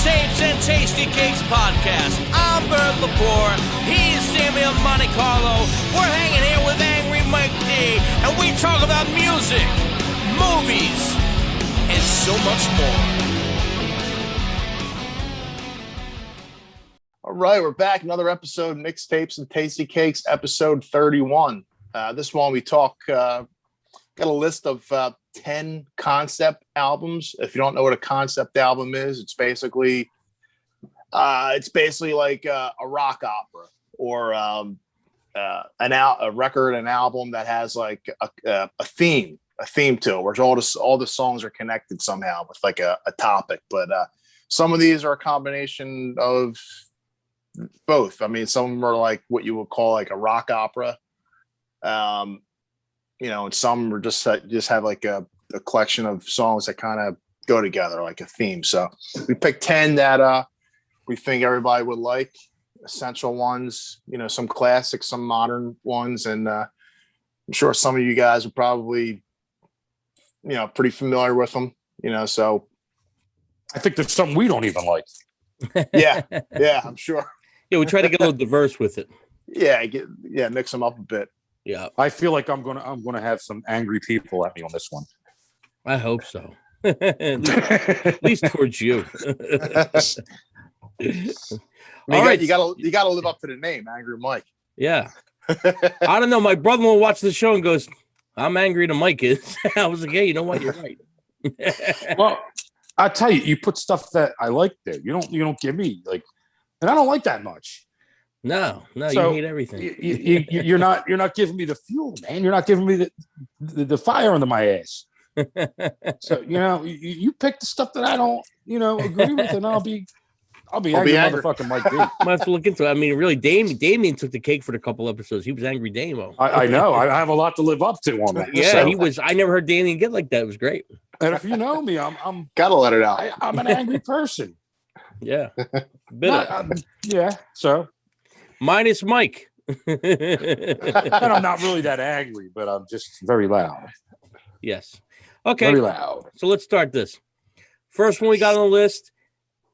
Mixtapes and Tasty Cakes podcast. I'm Bert Lepore. He's Sammy Monte Carlo. We're hanging here with Angry Mike D, and we talk about music, movies, and so much more. All right, we're back. Another episode of Mixtapes and Tasty Cakes, episode 31. This one we talk, got a list of 10 concept albums. If you don't know what a concept album is, it's basically like a rock opera or a record, an album that has like a theme to it, where all the songs are connected somehow with like a topic. But some of these are a combination of both. I mean, some of them are like what you would call like a rock opera. And some are just have like a collection of songs that kind of go together like a theme. So we picked 10 that we think everybody would like, essential ones, some classics, some modern ones. And I'm sure some of you guys are probably, pretty familiar with them, so. I think there's something we don't even like. Yeah, I'm sure. Yeah, we try to get a little diverse with it. Yeah, mix them up a bit. Yeah, I feel like I'm gonna have some angry people at me on this one. I hope so. at least towards you. You gotta live up to the name, Angry Mike. Yeah. I don't know. My brother will watch the show and goes, "I'm angry to Mike is." I was like, "Yeah, you know what? You're right." Well, I tell you, you put stuff that I like there. You don't give me like, and I don't like that much. No, So you hate everything. You're not giving me the fuel, man. You're not giving me the fire under my ass. So you pick the stuff that I don't agree with, and I'll be angry, motherfucking Mike D. I have to look into it. I mean, really, Damien took the cake for the couple episodes. He was angry Damo. I know. I have a lot to live up to on that. Yeah, so. he was. I never heard Damien get like that. It was great. And if you know me, I'm gotta let it out. I'm an angry person. Yeah, yeah. So minus Mike. And I'm not really that angry, but I'm just very loud. Yes. Okay. Very loud. So let's start this. First one we got on the list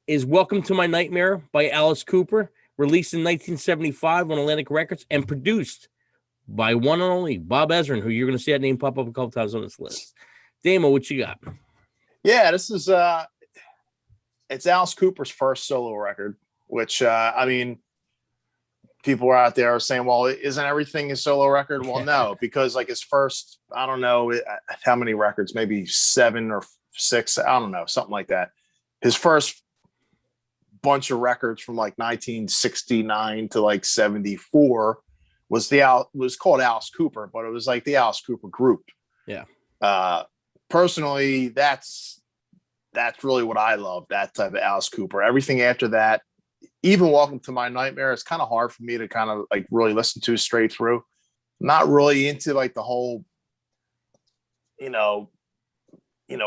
is "Welcome to My Nightmare" by Alice Cooper, released in 1975 on Atlantic Records and produced by one and only Bob Ezrin, who you're going to see that name pop up a couple times on this list. Damo, what you got? Yeah, this is it's Alice Cooper's first solo record, which I mean, people are out there are saying, well, isn't everything his solo record? Well, no, because like his first, I don't know how many records, maybe 7 or 6, I don't know, something like that. His first bunch of records from like 1969 to like 74 was called Alice Cooper, but it was like the Alice Cooper group. Yeah. Personally, that's really what I love, that type of Alice Cooper. Everything after that, even Welcome to My Nightmare, it's kind of hard for me to kind of like really listen to straight through. I'm not really into like the whole,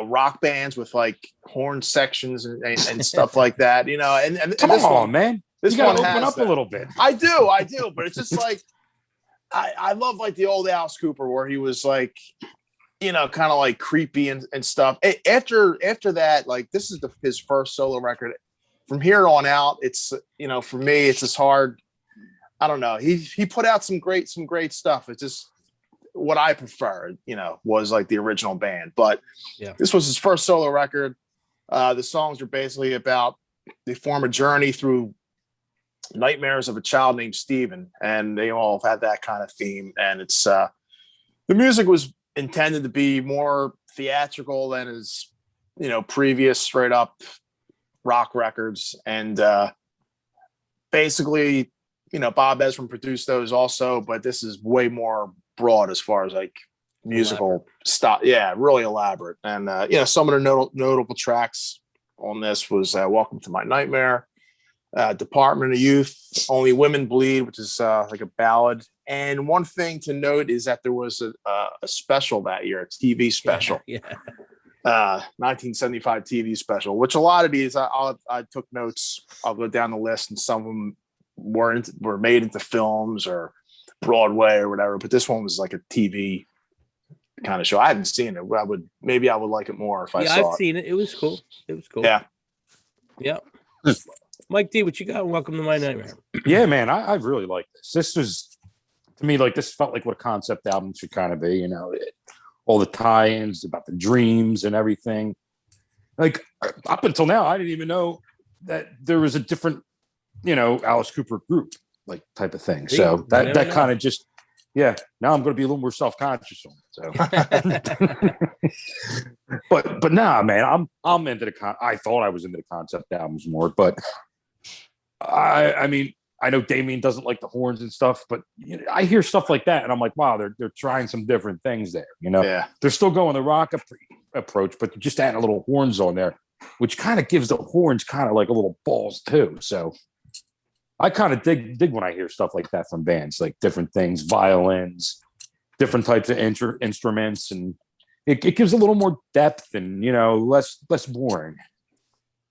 rock bands with like horn sections and stuff like that, and come on, man. This you gotta one open up that. A little bit. I do, but it's just like, I love like the old Alice Cooper where he was like, kind of like creepy and stuff. After that, like this is his first solo record. From here on out, it's for me, it's just hard. I don't know. He put out some great stuff. It's just what I prefer, was like the original band. But yeah, this was his first solo record. The songs are basically about they form a journey through nightmares of a child named Steven, and they all have had that kind of theme. And it's the music was intended to be more theatrical than his previous straight up rock records, and basically Bob Ezrin produced those also, but this is way more broad as far as like musical stuff. Yeah, really elaborate. And some of the notable tracks on this was Welcome to My Nightmare, Department of Youth, Only Women Bleed, which is like a ballad. And one thing to note is that there was a special that year, a TV special. Yeah. 1975 TV special, which a lot of these I took notes. I'll go down the list, and some of them were made into films or Broadway or whatever. But this one was like a TV kind of show. I haven't seen it. I would like it more if I saw it. Yeah, I've seen it. It was cool. Yeah. Yeah. Mike D, what you got? Welcome to My Nightmare. Yeah, man, I really like this. This was, to me, like, this felt like what a concept album should kind of be, you know, all the tie-ins about the dreams and everything. Like, up until now, I didn't even know that there was a different, you know, Alice Cooper group, like, type of thing. So that kind of just, yeah, now I'm going to be a little more self-conscious on it. So, but nah, man, I'm into I thought I was into the concept albums more, but I mean, I know Damien doesn't like the horns and stuff, but you know, I hear stuff like that, and I'm like, wow, they're trying some different things there. You know, they're still going the rock approach, but they're just adding a little horns on there, which kind of gives the horns kind of like a little balls too. So I kind of dig when I hear stuff like that from bands, like different things, violins, different types of instruments, and it gives a little more depth and, you know, less boring,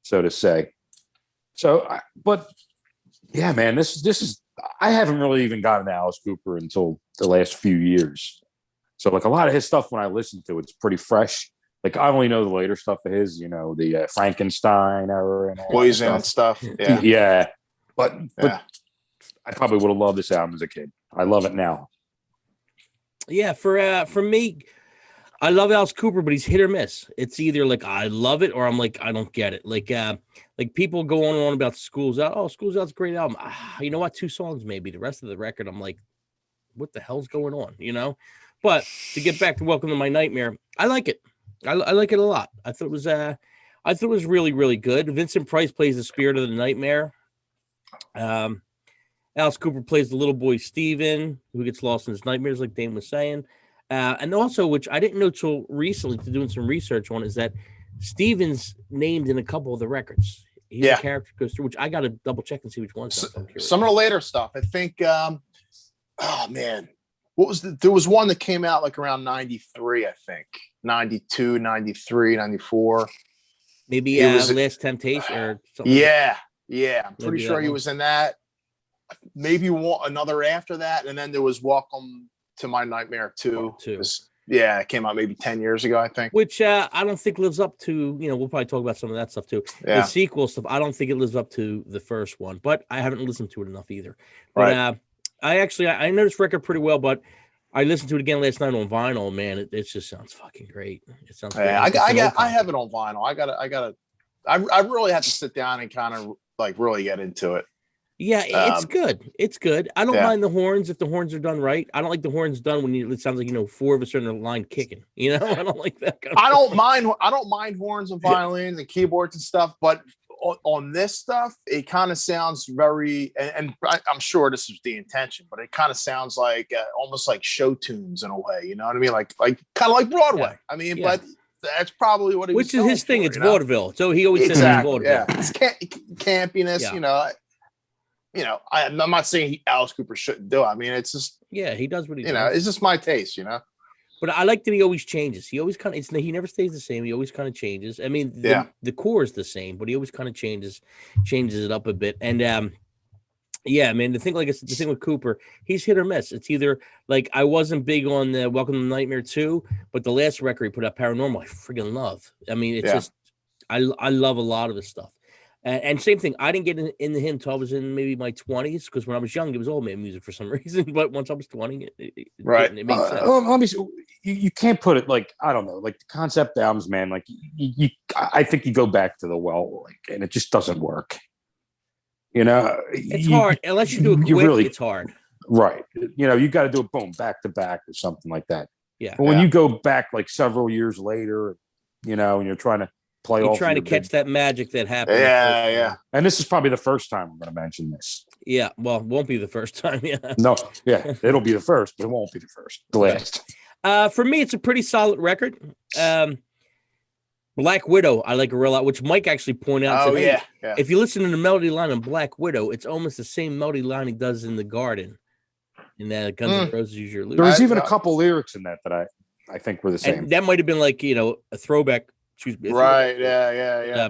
so to say. So, but yeah, man, this is, I haven't really even gotten to Alice Cooper until the last few years. So like a lot of his stuff, when I listen to it's pretty fresh. Like I only know the later stuff of his, you know, the Frankenstein era and all Poison and stuff. Yeah. Yeah. But I probably would have loved this album as a kid. I love it now. Yeah, for me, I love Alice Cooper, but he's hit or miss. It's either like I love it or I'm like I don't get it. Like people go on and on about Schools Out. Oh, Schools Out's a great album. You know what? 2 songs maybe. The rest of the record, I'm like, what the hell's going on? You know. But to get back to Welcome to My Nightmare, I like it. I like it a lot. I thought it was really, really good. Vincent Price plays the spirit of the nightmare. Alice Cooper plays the little boy Steven, who gets lost in his nightmares, like Dane was saying. And also, which I didn't know till recently, to doing some research on, is that Steven's named in a couple of the records. He's a character goes through, which I got to double check and see which ones. Some of the later stuff, I think. Oh man, there was one that came out like around 93, I think 92, 93, 94. Maybe Last Temptation or something. Yeah. I'm pretty sure he was in that. Maybe another after that, and then there was Welcome to My Nightmare 2. It came out maybe 10 years ago, I think. Which I don't think lives up to, you know, we'll probably talk about some of that stuff too. The sequel stuff, I don't think it lives up to the first one, but I haven't listened to it enough either. But I know this record pretty well, but I listened to it again last night on vinyl. Man, it just sounds fucking great. It sounds great. I have it on vinyl. I really have to sit down and kind of like really get into it. Yeah, it's good. It's good. I don't mind the horns if the horns are done right. I don't like the horns done when it sounds like, you know, 4 of us are in a line kicking. You know, I don't like that kind of I don't mind horns and violins and keyboards and stuff, but on this stuff, it kind of sounds very, and I'm sure this is the intention, but it kind of sounds like almost like show tunes in a way. You know what I mean? Like kind of like Broadway. Yeah. I mean, but that's probably what he was. Which is his thing. It's vaudeville. So he always says it's vaudeville. Yeah, it's campiness. You know, I'm not saying Alice Cooper shouldn't do it. I mean, it's just he does what he does. You know, it's just my taste. You know. But I like that he always changes. He always kind of, he never stays the same. He always kind of changes. I mean, the core is the same, but he always kind of changes it up a bit. And man, the thing with Cooper, he's hit or miss. It's either like, I wasn't big on the Welcome to Nightmare 2, but the last record he put out, Paranormal, I friggin' love. I mean, it's just, I love a lot of his stuff. And same thing, I didn't get into him until I was in maybe my 20s, because when I was young, it was old man music for some reason. But once I was 20, it made sense. Let me see. You can't put it like, I don't know, like the concept albums, man. Like I think you go back to the well, like, and it just doesn't work. You know, it's hard unless you do it quick. It's hard, right? You know, you got to do it boom back to back or something like that. Yeah. But when you go back like several years later, you know, and you're trying to play off, trying to catch that magic that happened. Yeah. And this is probably the first time I'm going to mention this. Yeah. Well, it won't be the first time. Yeah. No. Yeah. It'll be the first, but it won't be the first. The last. For me, it's a pretty solid record. Black Widow, I like a lot, which Mike actually pointed out. If you listen to the melody line on Black Widow, it's almost the same melody line he does in The Garden. In that Guns N' Roses Use Your Illusion. There was even a couple lyrics in that I think were the same. And that might have been like, you know, a throwback. Right. Yeah.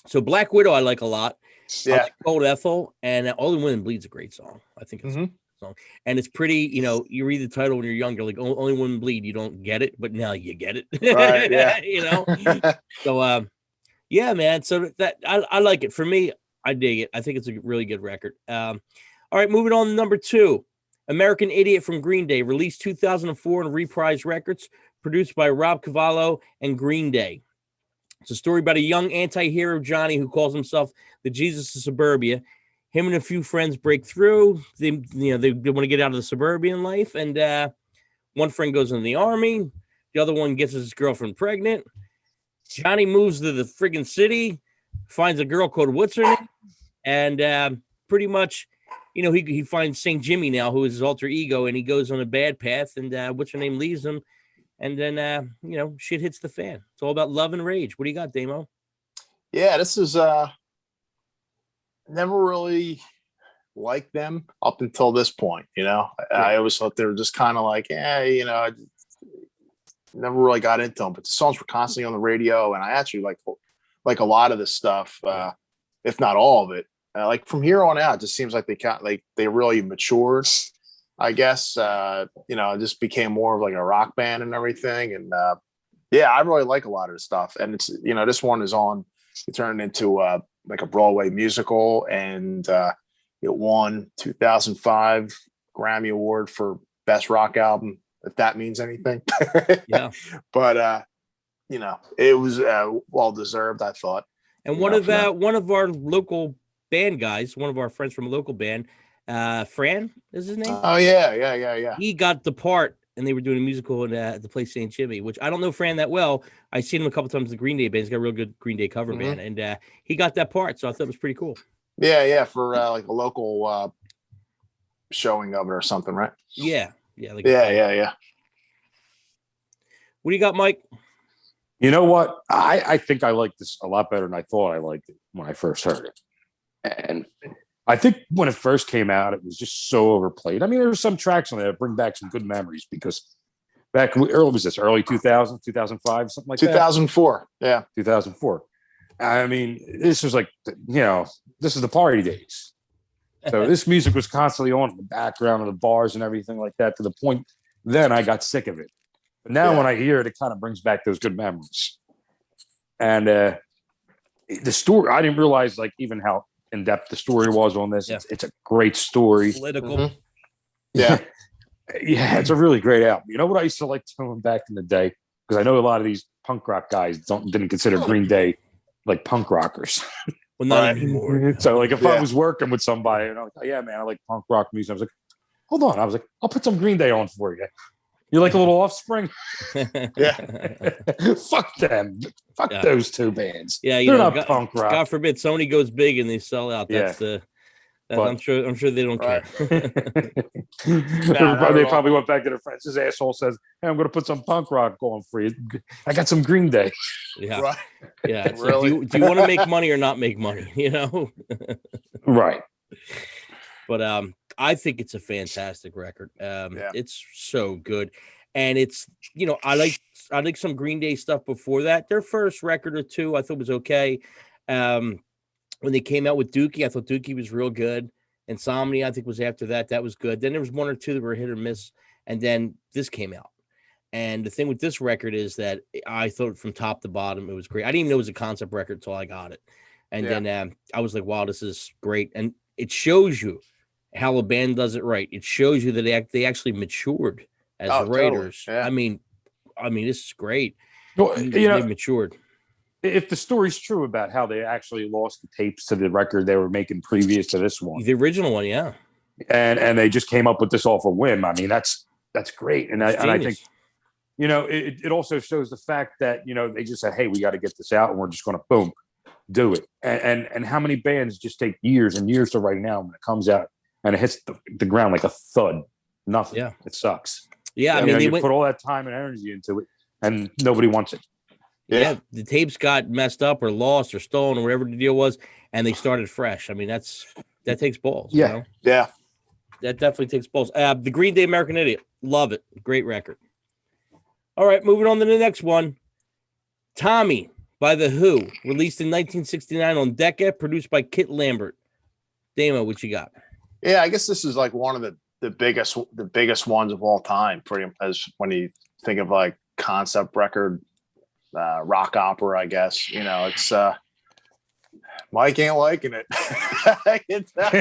So Black Widow, I like a lot. Yeah. Cold Ethel and Only Women Bleed's a great song. I think it's a great song. And it's pretty, you know, you read the title when you're young, you're like, Only Women Bleed. You don't get it, but now you get it. Right. Yeah. You know? So, Yeah, man. So that I like it. For me, I dig it. I think it's a really good record. All right, moving on to number 2. American Idiot from Green Day, released 2004 on Reprise Records, produced by Rob Cavallo and Green Day. It's a story about a young anti-hero, Johnny, who calls himself the Jesus of Suburbia. Him and a few friends break through. They want to get out of the suburban life, and one friend goes in the army. The other one gets his girlfriend pregnant. Johnny moves to the friggin' city, finds a girl called what's her name, and pretty much, he finds St. Jimmy now, who is his alter ego, and he goes on a bad path, and what's her name leaves him, and then shit hits the fan. It's all about love and rage. What do you got, Damo? Yeah, this is never really liked them up until this point. I always thought they were just kind of like, I never really got into them, but the songs were constantly on the radio, and I actually like a lot of this stuff, if not all of it. Like from here on out, it just seems like they really matured, I guess. It just became more of like a rock band and everything. And I really like a lot of the stuff. And it's, this one is it turned into like a Broadway musical, and it won 2005 Grammy Award for Best Rock Album, if that means anything. Yeah. But it was well deserved, I thought. And one of our local band guys, one of our friends from a local band, Fran is his name. Oh yeah. He got the part, and they were doing a musical at the place St. Jimmy, which I don't know Fran that well. I've seen him a couple times at the Green Day band. He's got a real good Green Day cover band, and he got that part, so I thought it was pretty cool. Yeah, for like a local showing of it or something, right? Yeah. Yeah. What do you got, Mike? You know what? I think I like this a lot better than I thought I liked it when I first heard it. And I think when it first came out, it was just so overplayed. I mean, there were some tracks on there that bring back some good memories, because early 2000, 2005, something like 2004. That? 2004. Yeah. 2004. I mean, this was like, this is the party days. So this music was constantly on in the background of the bars and everything like that, to the point then I got sick of it. But now when I hear it, it kind of brings back those good memories. And the story, I didn't realize like even how in-depth the story was on this. Yeah. It's a great story. Political. Mm-hmm. Yeah. Yeah, it's a really great album. You know what I used to like doing back in the day? Because I know a lot of these punk rock guys didn't consider Green Day like punk rockers. Well, not anymore. So like if I was working with somebody and I'm like, oh, yeah, man, I like punk rock music. I was like, hold on. I was like, I'll put some Green Day on for you. You like a little Offspring? Yeah. Fuck them. Fuck those two bands. Yeah, they're not punk rock. God forbid Sony goes big and they sell out. That's I'm sure they don't care. They probably went back to their friends. His asshole says, "Hey, I'm going to put some punk rock on for you. I got some Green Day." Yeah, right. Yeah. Really? Like, do you want to make money or not make money? Right. But I think it's a fantastic record. It's so good, and it's I like some Green Day stuff before that. Their first record or two I thought was okay. When they came out with Dookie, I thought Dookie was real good. Insomnia, I think, was after that. That was good. Then there was one or two that were hit or miss, and then this came out. And the thing with this record is that I thought from top to bottom it was great. I didn't even know it was a concept record until I got it, and then I was like, "Wow, this is great!" And it shows you how a band does it right. It shows you that they actually matured as writers. Totally. Yeah. I mean, this is great. Well, they matured. If the story's true about how they actually lost the tapes to the record they were making previous to this one, the original one, yeah, and they just came up with this off a whim. I mean, that's great, and I think it also shows the fact that they just said, hey, we got to get this out, and we're just going to boom do it. And how many bands just take years and years to write now when it comes out and it hits the ground like a thud, nothing. Yeah, it sucks. Yeah, I mean, they put all that time and energy into it, and nobody wants it. Yeah, the tapes got messed up or lost or stolen or whatever the deal was, and they started fresh. I mean, that takes balls. Yeah, yeah, that definitely takes balls. The Green Day American Idiot, love it, great record. All right, moving on to the next one, Tommy by The Who, released in 1969 on Decca, produced by Kit Lambert. Damo, what you got? Yeah, I guess this is like one of the biggest ones of all time. Pretty as when you think of like concept record. rock opera, I guess. You know, it's Mike ain't liking it. I can tell.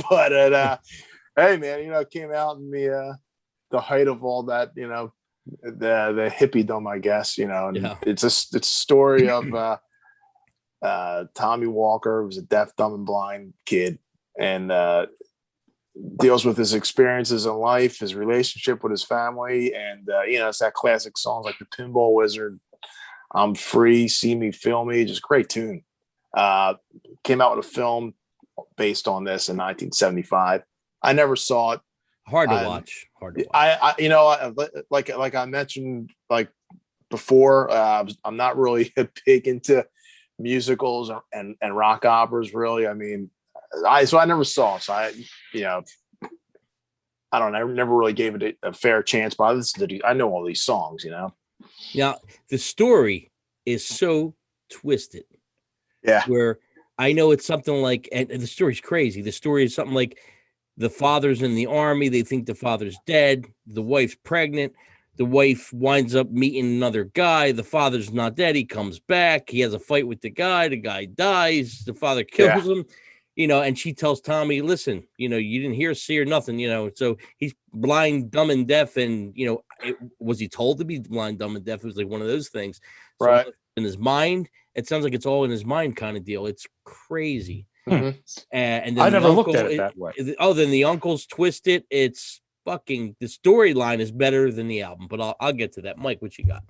But hey man, you know, it came out in the height of all that, you know, the hippiedom, I guess, you know, and it's a story of Tommy Walker, who was a deaf, dumb, and blind kid, and deals with his experiences in life, his relationship with his family, and you know, it's that classic songs like the Pinball Wizard, I'm Free, See Me, Feel Me, just great tune. Came out with a film based on this in 1975. I never saw it. Hard to watch. I you know, like I mentioned like before, I'm not really big into musicals and rock operas, really. I mean, I never saw it. So you know, I don't know. I never really gave it a fair chance, but I know all these songs, you know. Now, the story is so twisted. Yeah. Where I know it's something like, and the story's crazy. The story is something like the father's in the army. They think the father's dead. The wife's pregnant. The wife winds up meeting another guy. The father's not dead. He comes back. He has a fight with the guy. The guy dies. The father kills him. You know, and she tells Tommy, listen, you know, you didn't hear, see, or nothing, you know. So he's blind, dumb, and deaf. And, you know, was he told to be blind, dumb, and deaf? It was like one of those things. So right. In his mind, it sounds like it's all in his mind kind of deal. It's crazy. Mm-hmm. And then I never looked at it that way. Oh, then the uncles twist it. It's fucking, the storyline is better than the album, but I'll get to that. Mike, what you got?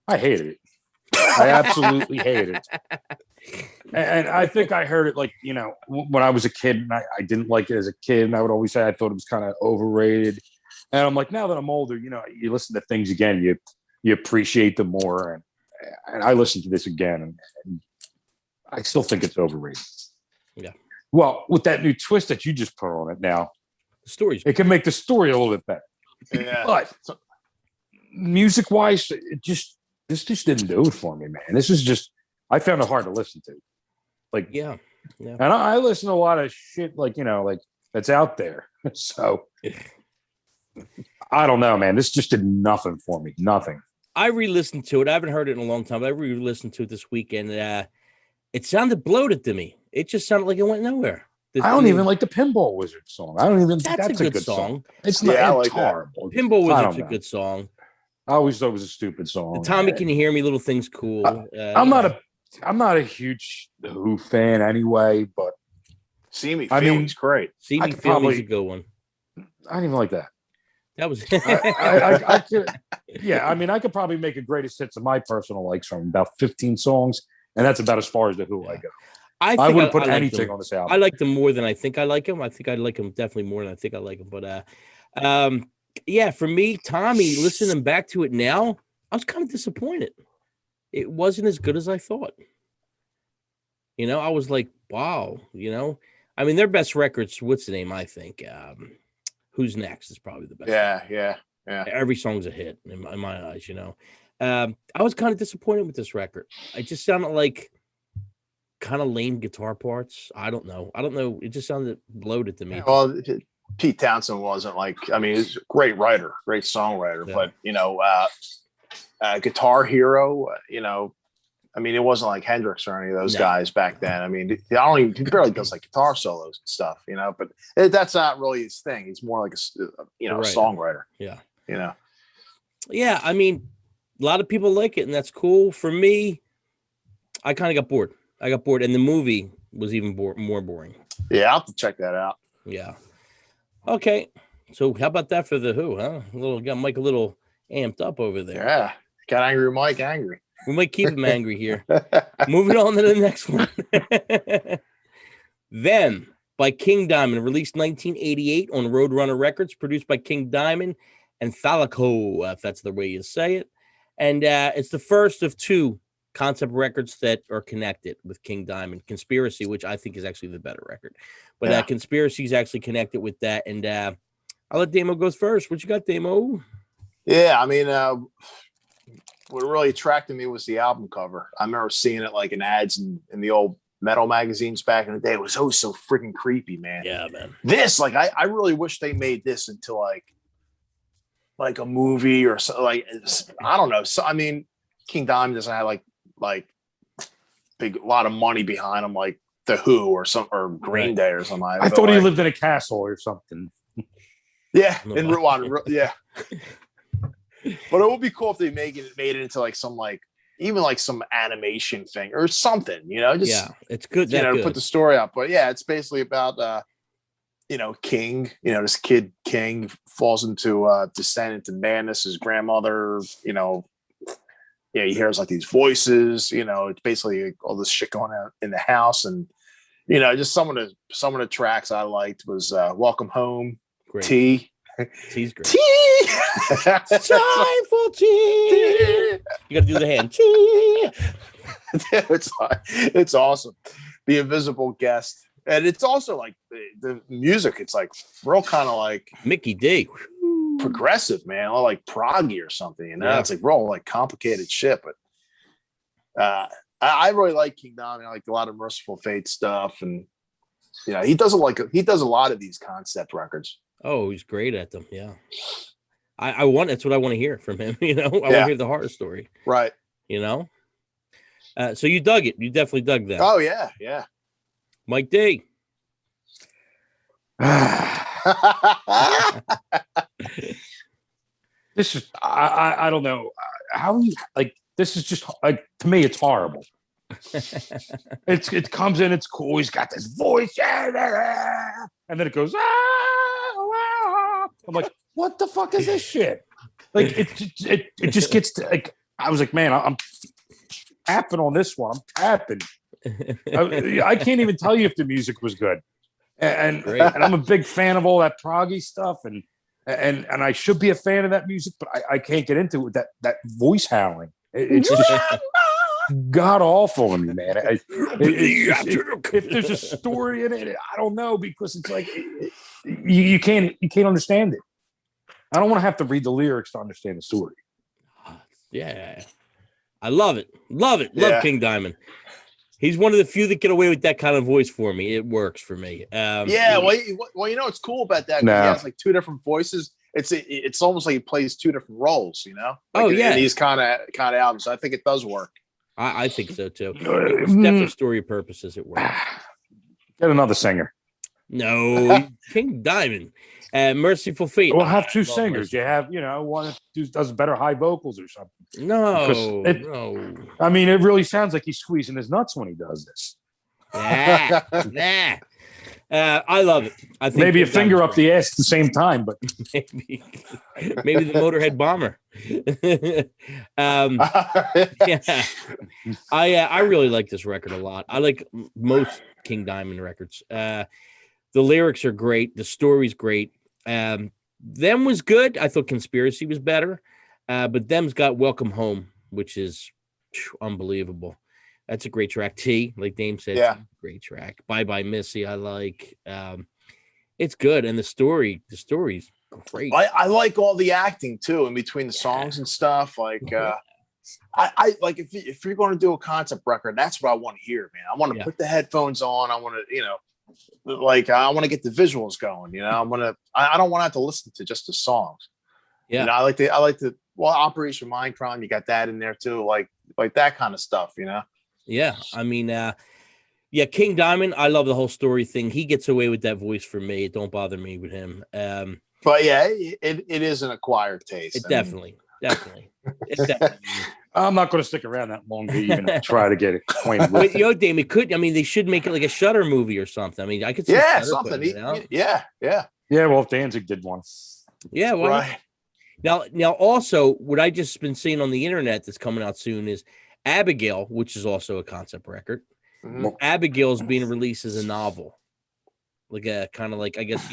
I hated it. I absolutely hated it. And I think I heard it like, you know, when I was a kid, and I didn't like it as a kid, and I would always say I thought it was kind of overrated. And I'm like, now that I'm older, you know, you listen to things again, you appreciate them more. And I listened to this again, and I still think it's overrated. Yeah. Well, with that new twist that you just put on it now, it can make the story a little bit better. Yeah. But music-wise, this just didn't do it for me, man. This is just, I found it hard to listen to. Like, yeah. And I listen to a lot of shit, like, you know, like that's out there. So I don't know, man. This just did nothing for me. Nothing. I re-listened to it. I haven't heard it in a long time, but I re-listened to it this weekend. It sounded bloated to me. It just sounded like it went nowhere. I don't even like the Pinball Wizard song. I don't even. That's a good song. It's not. I like horrible. Pinball Wizard's a good song. I always thought it was a stupid song. The Tommy Can You Hear Me? Little Thing's cool. I'm not a huge Who fan anyway, but See Me Feel Me's great. See Me Feel Me's a good one. I don't even like that. That was. I could, yeah, I mean, I could probably make a greatest hits of my personal likes from about 15 songs, and that's about as far as the Who I go. I wouldn't put anything on this album. I like them more than I think I like them. I think I like them definitely more than I think I like them. But yeah, for me, Tommy, listening back to it now, I was kind of disappointed. It wasn't as good as I thought. You know, I was like, wow, you know. I mean, their best records, what's the name, I think? Who's Next is probably the best. Yeah. Every song's a hit in my eyes, you know. I was kind of disappointed with this record. It just sounded like kind of lame guitar parts. I don't know. It just sounded bloated to me. Well, Pete Townsend wasn't like, I mean, he's a great writer, great songwriter, but, you know, Guitar Hero, you know, I mean, it wasn't like Hendrix or any of those guys back then. I mean, he barely does like guitar solos and stuff, you know, but that's not really his thing. He's more like a songwriter. Yeah. You know? Yeah. I mean, a lot of people like it and that's cool. For me, I kind of got bored. And the movie was even more boring. Yeah. I'll have to check that out. Yeah. Okay. So how about that for the Who, huh? Got Mike a little amped up over there. Yeah. Got Angry Mike angry. We might keep him angry here. Moving on to the next one. Them by King Diamond, released 1988 on Roadrunner Records, produced by King Diamond and Thalaco, if that's the way you say it. And it's the first of two concept records that are connected with King Diamond. Conspiracy, which I think is actually the better record. But Conspiracy is actually connected with that. And I'll let Damo go first. What you got, Damo? Yeah, I mean, what really attracted me was the album cover. I remember seeing it like in ads in the old metal magazines back in the day. It was always so freaking creepy, man. Yeah, man. This, like, I really wish they made this into like like a movie or so, like I don't know. So I mean, King Diamond doesn't have like big a lot of money behind him, like The Who or Green Day or something. I thought he lived in a castle or something. Yeah, in Rwanda. Yeah, but it would be cool if they made it into like some like even like some animation thing or something. You know, just it's good. To put the story up. But yeah, it's basically about King. This kid King falls into descent into madness. His grandmother, he hears like these voices. It's basically all this shit going on in the house, and just some of the tracks I liked was "Welcome Home," great. Tea. Tea's great. Tea. Time for tea. You got to do the hand. Tea. It's awesome. The Invisible Guest. And it's also like the music, it's like real kind of like Mickey D. Progressive, man, or like proggy or something, Yeah. It's like real like complicated shit. But I really like King Diamond. I like a lot of Merciful Fate stuff, and he does a lot of these concept records. Oh, he's great at them. Yeah. That's what I want to hear from him. I want to hear the horror story. Right. So you dug it. You definitely dug that. Oh yeah. Yeah. Mike D. This is I don't know how you like. This is just like, to me, it's horrible. It comes in, it's cool. He's got this voice, and then it goes. I'm like, what the fuck is this shit? Like it just gets to, like, I was like, man, I'm tapping on this one. I'm tapping. I can't even tell you if the music was good, and I'm a big fan of all that proggy stuff, and I should be a fan of that music, but I can't get into it with that voice howling. It's just god awful to me, man. If there's a story in it, I don't know, because it's like you can't understand it. I don't want to have to read the lyrics to understand the story. Yeah, I love it. Love King Diamond. He's one of the few that get away with that kind of voice for me. It works for me. What's cool about that? He has like two different voices. It's almost like he plays two different roles, in these kind of albums. So I think it does work. I think so too. Definitely for story purposes, it works. Get another singer. No, King Diamond. Merciful Fate. We'll have two singers. You have, one who does better high vocals or something. No. I mean, it really sounds like he's squeezing his nuts when he does this. Nah. I love it. I think maybe a finger up the ass at the same time, but maybe the Motorhead Bomber. I really like this record a lot. I like most King Diamond records. The lyrics are great. The story's great. Them was good. I thought Conspiracy was better, but them's got Welcome Home, which is unbelievable. That's a great track. T, like Dame said, great track. Bye Bye Missy, I like. It's good, and the story's great. I like all the acting too in between the songs and stuff. Like, I like if you're going to do a concept record, that's what I want to hear, man. I want to put the headphones on. I want to, I want to get the visuals going. I don't want to have to listen to just the songs. Yeah, I like the Operation Mindcrime. You got that in there too, like that kind of stuff. Yeah, I mean, King Diamond, I love the whole story thing. He gets away with that voice for me. It don't bother me with him. But yeah, it is an acquired taste. It definitely. I'm not going to stick around that long to even try to get acquainted with it. Damn, it could. I mean, they should make it like a Shutter movie or something. I mean, I could see something. Yeah. Well, if Danzig did one. Yeah, well, right. Now, also, what I just been seeing on the internet that's coming out soon is Abigail, which is also a concept record. Mm-hmm. Abigail's being released as a novel, like a kind of like, I guess,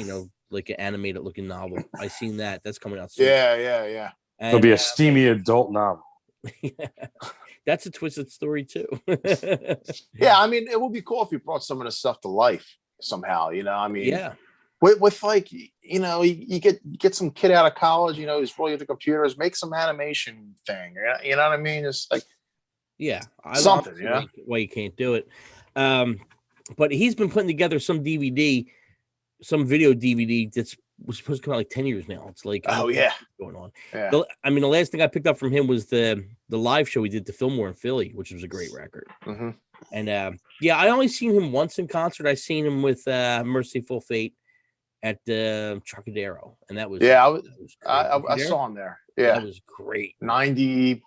like an animated looking novel. I seen that. That's coming out soon. Yeah. And it'll be a steamy adult novel. That's a twisted story too. Yeah, I mean, it would be cool if you brought some of the stuff to life somehow. I mean, with like, you get some kid out of college, who's really into computers, make some animation thing. You know what I mean? It's like, I something, why you can't do it. But he's been putting together some video DVD that's was supposed to come out like 10 years now. It's like, I don't Oh know yeah, what's going on. yeah. The last thing I picked up from him was the live show he did to Fillmore in Philly, which was a great record. Mm-hmm. And I only seen him once in concert. I seen him with Merciful Fate at Trocadero, and that was I saw him there. Yeah, that was great. 90.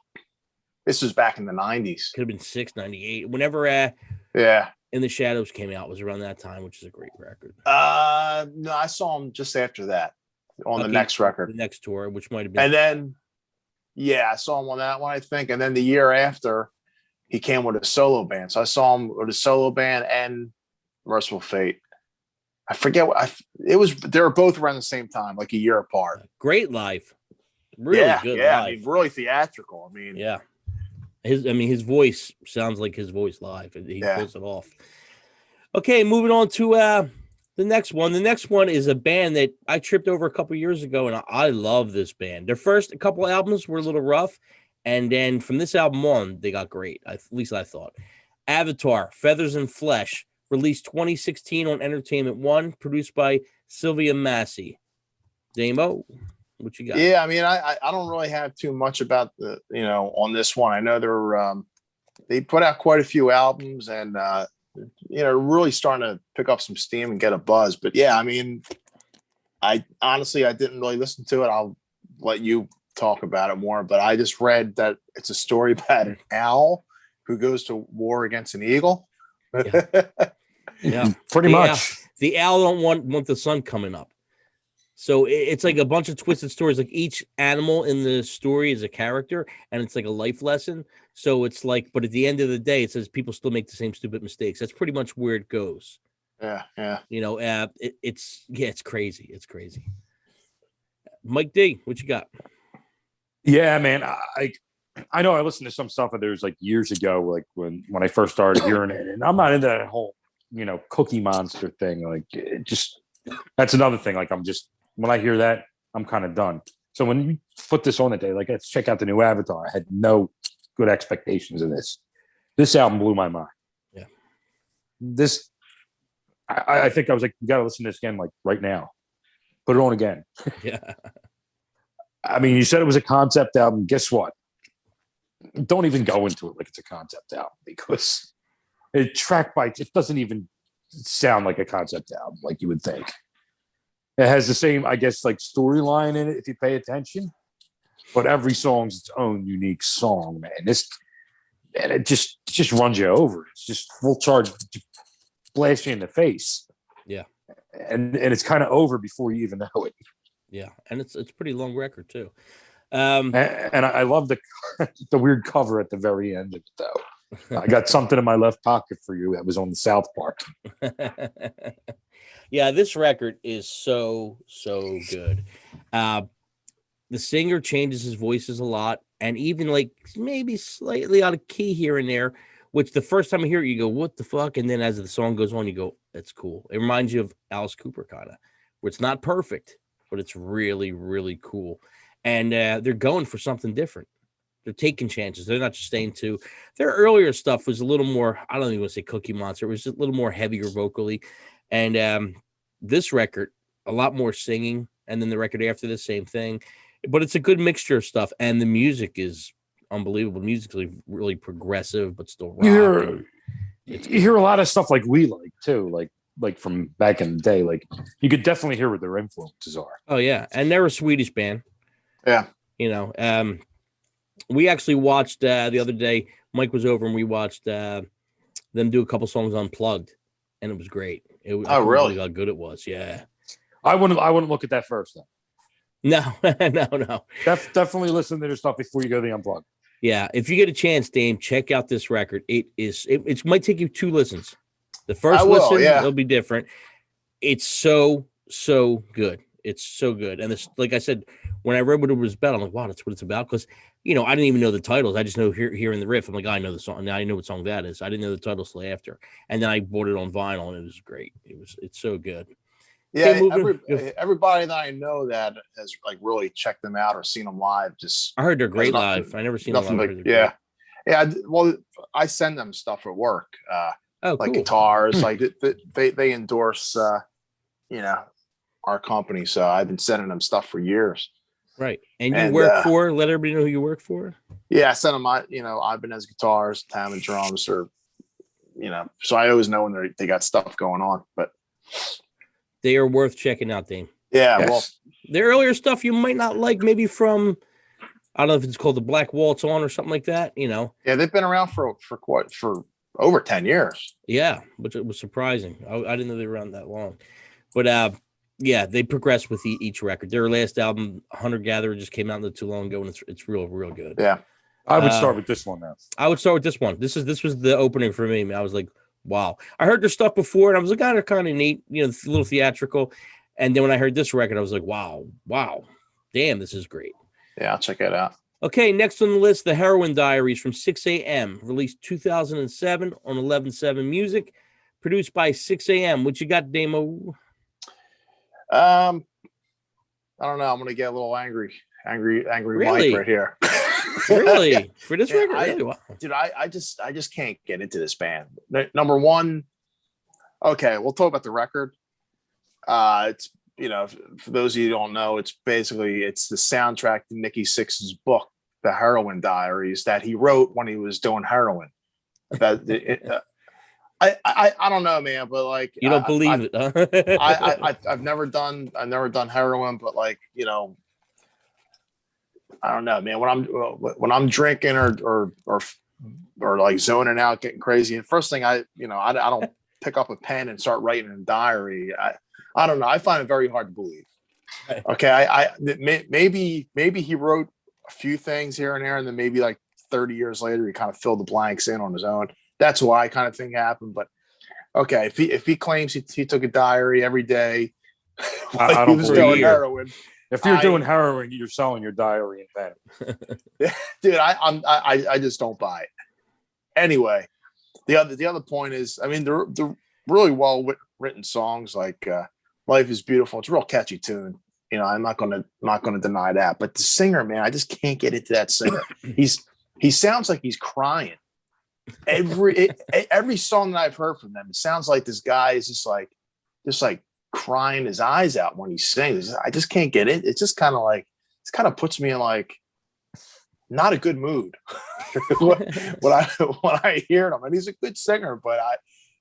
This was back in the 90s. Could have been 98. Whenever In the Shadows came out, was around that time, which is a great record. No, I saw him just after that on the next record, the next tour, which might have been. And then, I saw him on that one, I think. And then the year after, he came with a solo band. So I saw him with a solo band and Merciful Fate. I forget what it was. They were both around the same time, like a year apart. Great live, really good. Yeah, live. I mean, really theatrical. I mean, yeah. His voice sounds like his voice live. He pulls it off. Okay, moving on to the next one. The next one is a band that I tripped over a couple years ago, and I love this band. Their first couple albums were a little rough, and then from this album on, they got great. At least I thought. Avatar, Feathers and Flesh, released 2016 on Entertainment One, produced by Sylvia Massey. Damo, what you got? Yeah, I mean, I don't really have too much about the on this one. I know they put out quite a few albums, and really starting to pick up some steam and get a buzz. But yeah, I mean, I honestly didn't really listen to it. I'll let you talk about it more. But I just read that it's a story about an owl who goes to war against an eagle. Yeah, pretty much. The owl don't want the sun coming up. So it's like a bunch of twisted stories. Like each animal in the story is a character, and it's like a life lesson. So it's like, but at the end of the day, it says people still make the same stupid mistakes. That's pretty much where it goes. Yeah. It's crazy. It's crazy. Mike D, what you got? Yeah, man. I know I listened to some stuff of theirs like years ago, like when I first started hearing it, and I'm not into that whole Cookie Monster thing. Like it just that's another thing. Like when I hear that, I'm kind of done. So when you put this on the day, like let's check out the new Avatar. I had no good expectations of this. This album blew my mind. Yeah. I think I was like, you got to listen to this again, like right now. Put it on again. Yeah. I mean, you said it was a concept album. Guess what? Don't even go into it like it's a concept album because it doesn't even sound like a concept album like you would think. It has the same, I guess, like storyline in it if you pay attention, but every song's its own unique song, man. And it just runs you over. It's just full charge, blast you in the face. Yeah, and it's kind of over before you even know it. Yeah, and it's a pretty long record too. And I love the weird cover at the very end of it, though. I got something in my left pocket for you that was on the South Park. Yeah, this record is so good. The singer changes his voices a lot, and even like maybe slightly out of key here and there, which the first time I hear it, you go, what the fuck? And then as the song goes on, you go, that's cool. It reminds you of Alice Cooper, kind of, where it's not perfect, but it's really, really cool. And they're going for something different. They're taking chances. They're not just staying to their earlier stuff was a little more, I don't even want to say Cookie Monster. It was just a little more heavier vocally. And this record, a lot more singing. And then the record after the same thing. But it's a good mixture of stuff. And the music is unbelievable. Musically really progressive, but still rock. You hear a lot of stuff like we like too, like from back in the day. Like you could definitely hear what their influences are. Oh yeah, and they're a Swedish band. Yeah, we actually watched the other day. Mike was over and we watched them do a couple songs unplugged, and it was great. Oh really? How good it was. Yeah. I wouldn't look at that first though. No. Definitely listen to their stuff before you go to the unplugged. Yeah, if you get a chance, Dame, check out this record. It might take you 2 listens. The first listen, it'll be different. It's so good. It's so good. And this, like I said, when I read what it was about, I'm like, wow, that's what it's about. Because I didn't even know the titles. I just know hearing the riff. I'm like, I know the song. Now I know what song that is. I didn't know the titles till after. And then I bought it on vinyl, and it was great. It's so good. Yeah, everybody that I know that has like really checked them out or seen them live, I heard they're great live. I never seen them live. Yeah. Well, I send them stuff at work, like cool. guitars. Like they endorse, our company. So I've been sending him stuff for years. Right. And you work for, let everybody know who you work for. Yeah, I sent him my, Ibanez guitars, Hammond drums, or, so I always know when they got stuff going on. But they are worth checking out, Dane. Yeah, yes. Well, the earlier stuff you might not like, maybe from, I don't know if it's called the Black Waltz On or something like that, Yeah, they've been around for over 10 years. Yeah, which it was surprising. I didn't know they were around that long. But yeah, they progressed with each record. Their last album, Hunter Gatherer, just came out not too long ago, and it's real good. Yeah, I would start with this one now. I would start with this one. This was the opening for me. I was like, wow. I heard their stuff before, and I was like, they're kind of neat, a little theatrical. And then when I heard this record, I was like, wow, damn, this is great. Yeah, I'll check it out. Okay, next on the list, The Heroin Diaries from 6 a.m., released 2007 on 11/7 Music, produced by 6 a.m. What you got, Damo? I don't know. I'm gonna get a little angry Really? Mike right here. Really? For this record? Really? Wow. Dude, I just can't get into this band. Number one, okay, we'll talk about the record. It's for those of you who don't know, it's the soundtrack to Nikki Sixx's book, The Heroin Diaries, that he wrote when he was doing heroin. I don't know, man, but like you don't believe it, huh? I've never done heroin, but like I don't know, man. When I'm drinking or like zoning out, getting crazy, and first thing I don't pick up a pen and start writing a diary. I don't know. I find it very hard to believe. Okay, maybe he wrote a few things here and there, and then maybe like 30 years later he kind of filled the blanks in on his own. That's why I kind of think happened. But okay, if he claims he took a diary every day, I don't believe heroin. If you're doing heroin, you're selling your diary in bed. Dude, I just don't buy it. Anyway, the other point is, I mean, they're really well written songs like "Life Is Beautiful." It's a real catchy tune. I'm not gonna deny that. But the singer, man, I just can't get into that singer. He sounds like he's crying. Every song that I've heard from them, it sounds like this guy is just like crying his eyes out when he sings. I just can't get it. It's just kind of puts me in like not a good mood when I hear him. And he's a good singer, but I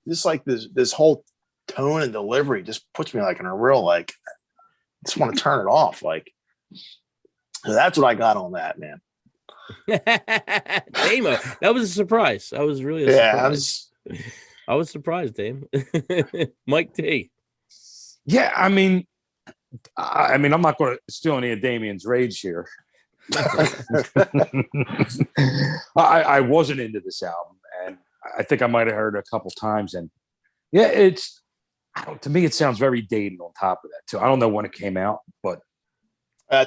just like this whole tone and delivery just puts me like in a real like I just want to turn it off. Like so that's what I got on that, man. Damo, that was a surprise. I was really surprised. I was surprised, Dame. Mike T. Yeah, I mean, I'm not going to steal any of Damien's rage here. I wasn't into this album, and I think I might have heard it a couple times. And yeah, to me, it sounds very dated on top of that too. I don't know when it came out, but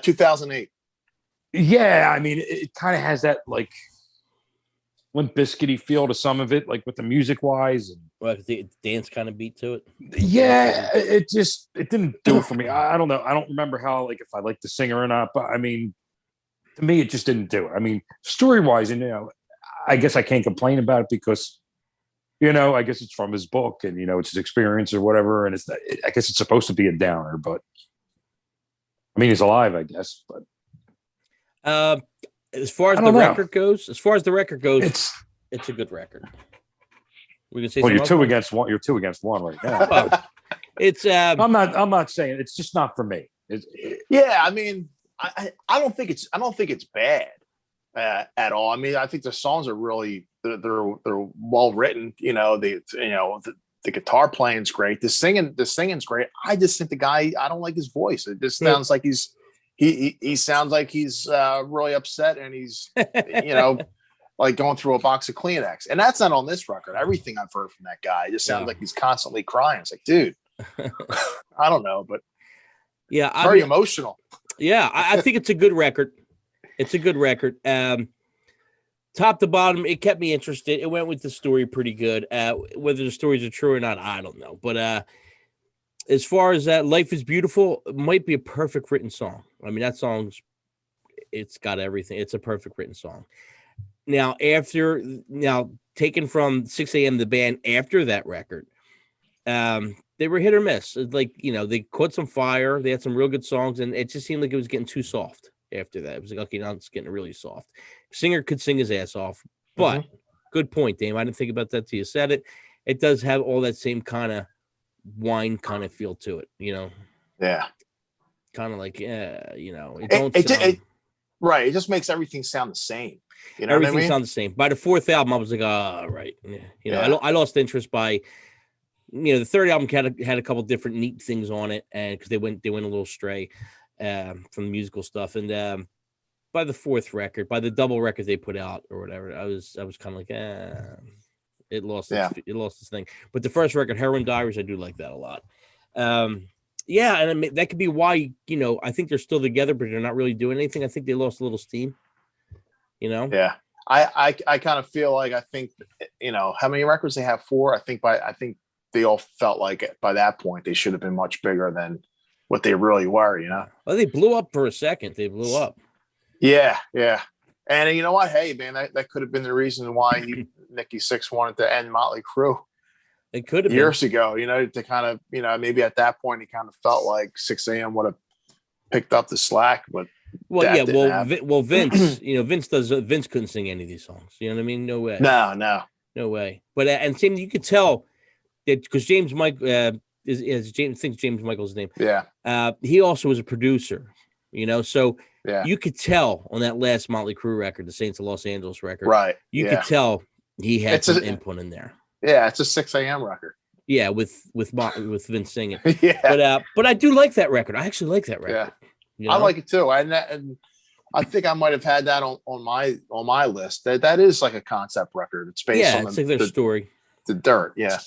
2008. Yeah, I mean, it kind of has that like Limp Bizkit-y feel to some of it, like with the music wise, and the dance kind of beat to it. Yeah, it didn't do it for me. I don't know. I don't remember how if I liked the singer or not, but I mean, to me, it just didn't do it. I mean, story wise, and I guess I can't complain about it because I guess it's from his book and it's his experience or whatever, and I guess it's supposed to be a downer, but I mean, he's alive, I guess, but. As far as the record goes, it's a good record. We can say. Well, you're two against one. You're 2 against 1 right now. Well, it's. I'm not saying it's just not for me. Yeah, I mean, I don't think it's bad at all. I mean, I think the songs are really they're well written. The guitar playing's great. The singing's great. I just think the guy. I don't like his voice. It just sounds like he's. He sounds like he's really upset and he's like going through a box of Kleenex, and that's not on this record. Everything I've heard from that guy just sounds like he's constantly crying. It's like, dude, I don't know, but yeah, very emotional. Yeah, I think it's a good record. It's a good record. Top to bottom, it kept me interested. It went with the story pretty good. Whether the stories are true or not, I don't know, but. As far as that, Life Is Beautiful might be a perfect written song. I mean, that song's, it's got everything. It's a perfect written song. Now, taken from 6 a.m. the band after that record, they were hit or miss. It's like, they caught some fire. They had some real good songs, and it just seemed like it was getting too soft after that. It was like, okay, now it's getting really soft. Singer could sing his ass off, but good point, Dame. I didn't think about that till you said it. It does have all that same kind of whine kind of feel to it, Yeah. Kind of like, right. It just makes everything sound the same. You know everything what I mean? sounds the same. By the fourth album, I was like, right. I lost interest by, the third album had a couple different neat things on it, and because they went a little stray from the musical stuff. And by the fourth record, by the double record they put out or whatever, I was kind of like, it lost its thing. But the first record, Heroin Diaries, I do like that a lot. Yeah, and I mean, that could be why, I think they're still together, but they're not really doing anything. I think they lost a little steam, Yeah. I kind of feel like, I think, how many records they have? 4. I think they all felt like by that point they should have been much bigger than what they really were, Well, they blew up for a second. They blew up. Yeah. And you know what? Hey, man, that could have been the reason why Nikki Sixx wanted to end Motley Crue. It could have years ago, to kind of, maybe at that point he kind of felt like 6 a.m. would have picked up the slack, but Vince, Vince couldn't sing any of these songs. You know what I mean? No way. No way. But and same, you could tell that because James Michael's name. Yeah. He also was a producer. So yeah, you could tell on that last Motley Crue record, the Saints of Los Angeles record, right? You could tell he had some input in there. Yeah, it's a 6 a.m. record. Yeah, with Vince singing. Yeah, but I do like that record. I actually like that record. Yeah, I like it too. And I think I might have had that on my list. That is like a concept record. It's based on it's like their story. The Dirt. Yeah.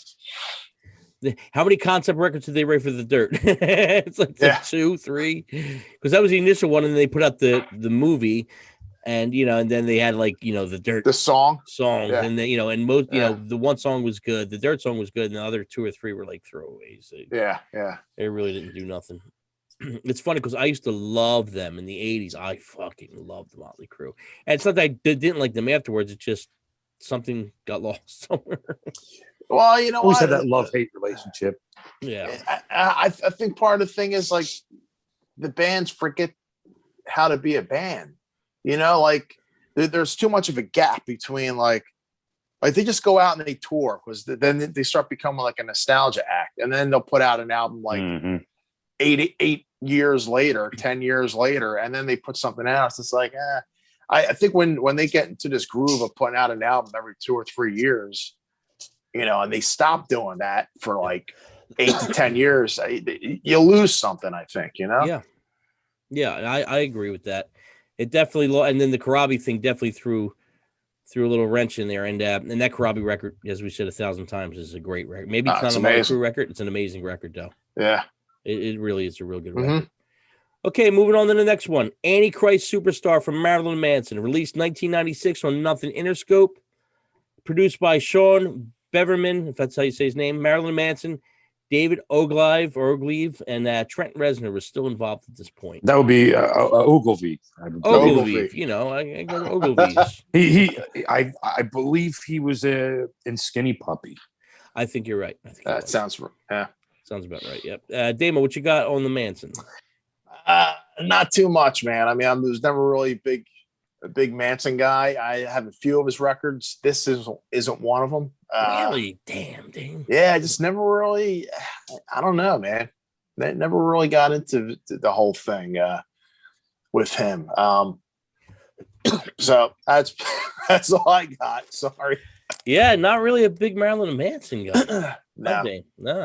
How mmany concept records did they write for the Dirt? It's like 2, 3, because that was the initial one, and they put out the movie. And and then they had like the Dirt, the song, and then and most the one song was good, the Dirt song was good, and the other 2 or 3 were like throwaways. They really didn't do nothing. It's funny because I used to love them in the 80s. I fucking loved Motley Crue, and it's not that I didn't like them afterwards. It's just something got lost somewhere. Well, always had that love-hate relationship. Yeah, I think part of the thing is like the bands forget how to be a band. Like there's too much of a gap between like they just go out and they tour because then they start becoming like a nostalgia act, and then they'll put out an album like 8 years later, 10 years later, and then they put something else. It's like, I think when they get into this groove of putting out an album every 2 or 3 years, and they stop doing that for like 8 to 10 years, you lose something. I think, Yeah, I agree with that. It definitely, and then the Karabi thing definitely threw a little wrench in there, and that Karabi record, as we said 1,000 times, is a great record. Maybe it's not a Motley Crue record; it's an amazing record, though. Yeah, it really is a real good record. Okay, moving on to the next one. Antichrist Superstar from Marilyn Manson, released 1996 on Nothing Interscope, produced by Sean Beverman, if that's how you say his name, Marilyn Manson, David Ogleve, and Trent Reznor was still involved at this point. That would be Ogilvy. Ogilvy, I go to Ogilvy's. I believe he was in Skinny Puppy. I think you're right. That sounds about right. Yep. Damo, what you got on the Manson? Not too much, man. I mean, I was never really a big Manson guy. I have a few of his records. This isn't one of them. Really? Damn. Yeah, I just never really. I don't know, man. They never really got into the whole thing with him. So that's all I got. Sorry. Yeah, not really a big Marilyn Manson guy. No.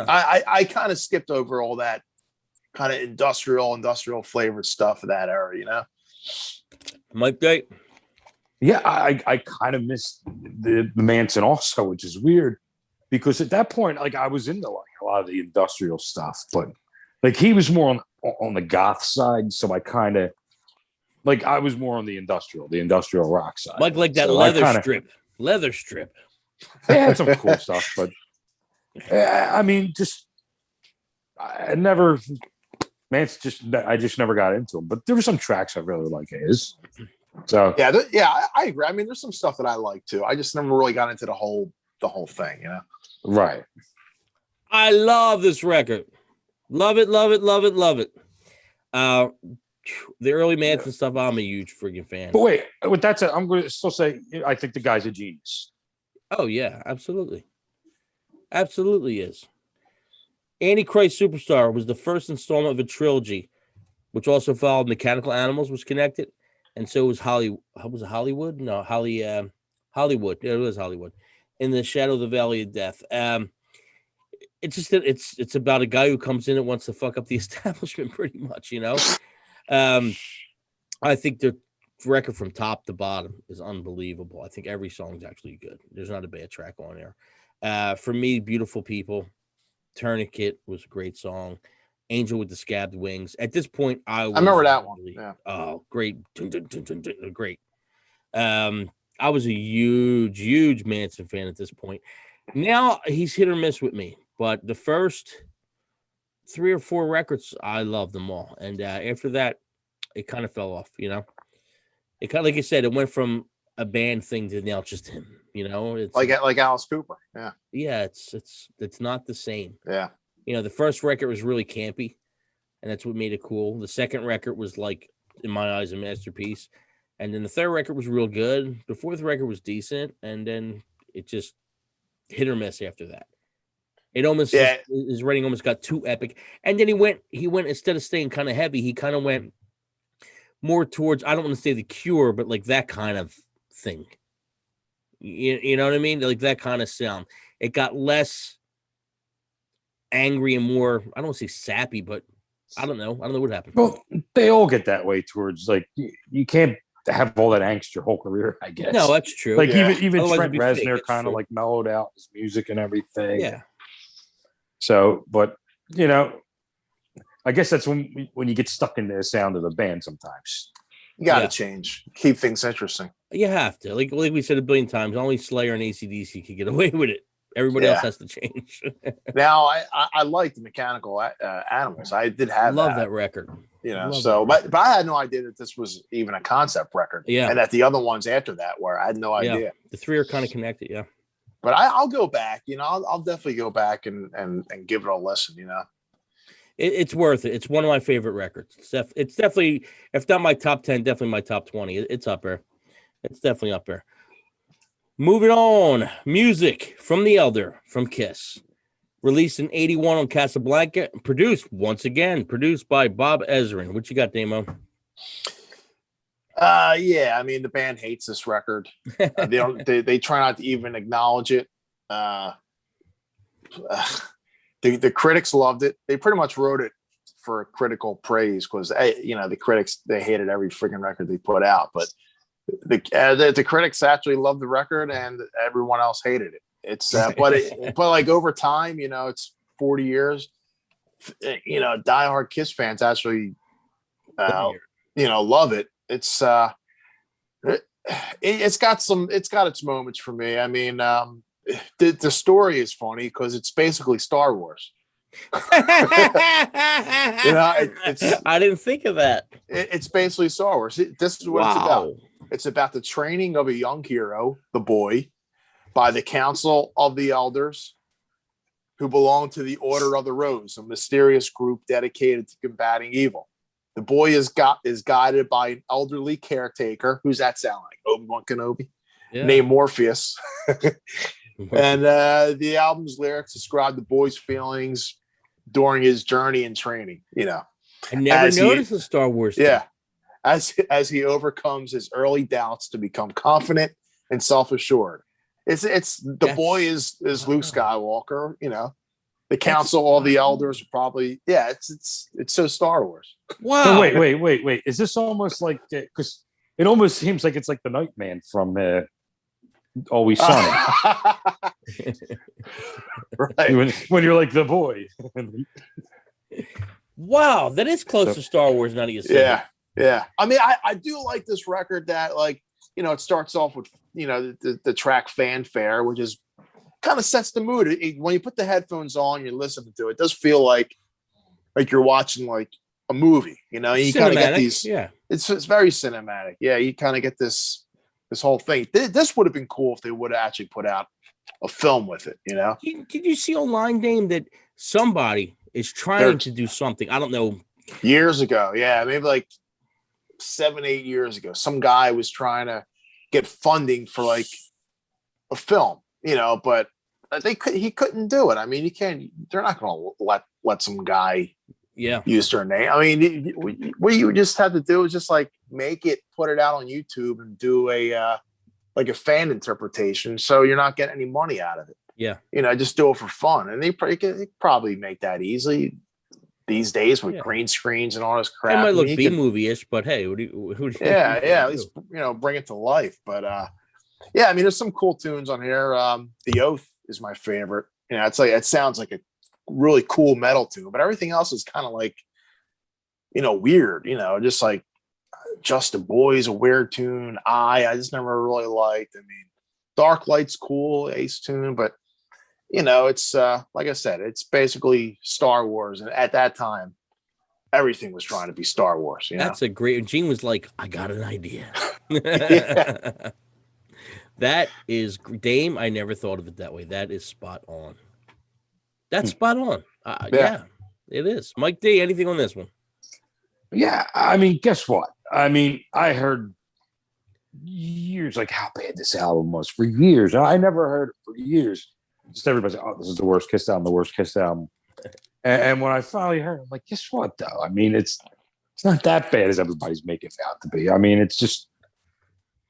I kind of skipped over all that kind of industrial flavored stuff of that era, Mike Day. Yeah, I kind of missed the Manson also, which is weird because at that point, like I was into like a lot of the industrial stuff, but like he was more on the goth side, so I kind of like I was more on the industrial rock side. Like that leather strip. They had some cool stuff, but I mean, I just never got into him. But there were some tracks I really like his. So I agree. I mean, there's some stuff that I like too. I just never really got into the whole thing, Right. I love this record. Love it, love it, love it, love it. The early Manson stuff, I'm a huge freaking fan. But wait, with that said, I'm going to still say I think the guy's a genius. Oh, yeah, absolutely. Absolutely is. Antichrist Superstar was the first installment of a trilogy, which also followed Mechanical Animals was connected. And so was Hollywood? No, Hollywood. Yeah, it was Hollywood. In the Shadow of the Valley of Death. It's just that it's about a guy who comes in and wants to fuck up the establishment pretty much, you know? I think the record from top to bottom is unbelievable. I think every song's actually good. There's not a bad track on there. For me, Beautiful People, Tourniquet was a great song. Angel with the Scabbed Wings. At this point, I remember that one. Yeah. Oh, great. Great. I was a huge Manson fan at this point. Now he's hit or miss with me, but the first 3 or 4 records, I love them all. And after that, it kind of fell off, you know? It kind of, like I said, it went from a band thing to now just him, you know? It's like Alice Cooper. Yeah. Yeah, it's not the same. Yeah. You know, the first record was really campy, and that's what made it cool. The second record was, like, in my eyes, a masterpiece. And then the third record was real good. The fourth record was decent, and then it just hit or miss after that. It almost his writing almost got too epic. And then he went instead of staying kind of heavy, he kind of went more towards, I don't want to say The Cure, but like that kind of thing. You know what I mean? Like that kind of sound. It got less angry and more, I don't want to say sappy, but I don't know what happened. Well, they all get that way towards, like, you can't have all that angst your whole career, I guess. No, that's true. Like even Otherwise Trent Reznor kind of like mellowed out his music and everything. Yeah. So, but you know, I guess that's when you get stuck in the sound of the band sometimes. You got to change, keep things interesting. You have to, like we said a billion times. Only Slayer and AC/DC could get away with it. Everybody else has to change. Now, I like the Mechanical Animals. I did have love that record. You know, so but I had no idea that this was even a concept record. Yeah, and that the other ones after that were, I had no idea. The three are kind of connected. Yeah, but I'll go back. You know, I'll definitely go back and give it a listen. You know, it's worth it. It's one of my favorite records. It's definitely, if not my top 10, definitely my top 20. It's up there. It's definitely up there. Moving on, music from the Elder from Kiss. Released in 81 on Casablanca. Produced by Bob Ezrin. What you got, Damo? Yeah, I mean, the band hates this record. They try not to even acknowledge it. The critics loved it. They pretty much wrote it for critical praise because, you know, the critics, they hated every freaking record they put out. But the critics actually loved the record and everyone else hated it. It's but like over time, you know, it's 40 years. You know, diehard Kiss fans actually, you know, love it. It's got its moments for me. I mean, the story is funny because it's basically Star Wars. You know, I didn't think of that. It's basically Star Wars. This is what it's about. It's about the training of a young hero, the boy, by the Council of the Elders, who belong to the Order of the Rose, a mysterious group dedicated to combating evil. The boy is guided by an elderly caretaker. Who's that sound like? Obi-Wan Kenobi? Yeah. Named Morpheus. And the album's lyrics describe the boy's feelings during his journey and training. You know, I never noticed the Star Wars thing. Yeah. As he overcomes his early doubts to become confident and self-assured. The boy is Luke Skywalker, you know. The Council of the Elders probably, it's so Star Wars. Wow. So wait. Is this almost like, because it almost seems like it's like the Nightman from Always Sunny. Right. When you're like the boy. Wow, that is close to Star Wars, not even. Yeah. I mean, I do like this record that, like, you know, it starts off with, you know, the track Fanfare, which is kind of sets the mood. When you put the headphones on, you're listening to it, it does feel like you're watching like a movie, you know, you kind of get these, it's very cinematic. Yeah. You kind of get this whole thing. This would have been cool if they would have actually put out a film with it. Did you see online, Dame, that somebody is trying to do something? I don't know. Years ago, yeah, maybe like 7-8 years ago, some guy was trying to get funding for like a film, but he couldn't do it. I mean, they're not going to let some guy use their name. I mean, what you just have to do is just like make it, put it out on YouTube and do a like a fan interpretation, so you're not getting any money out of it. Yeah, just do it for fun, and they probably make that easily these days with green screens and all this crap. It might look B-movie-ish, but hey, who do you at least bring it to life. But I mean, there's some cool tunes on here. The Oath is my favorite. It's like, it sounds like a really cool metal tune, but everything else is kind of like, weird. Just like Just a Boy's a weird tune. I just never really liked. I mean, Dark Light's cool, Ace tune, but it's like I said, it's basically Star Wars, and at that time, everything was trying to be Star Wars. That's a great. Gene was like, "I got an idea." That is Dame. I never thought of it that way. That is spot on. That's spot on. Yeah, it is. Mike D, anything on this one? Yeah, I mean, guess what? I mean, I heard years like how bad this album was for years. I never heard it for years. Just everybody said, "Oh, this is the worst Kiss album, the worst Kiss album." And when I finally heard it, I'm like, guess what, though? I mean, it's not that bad as everybody's making it out to be. I mean, it's just,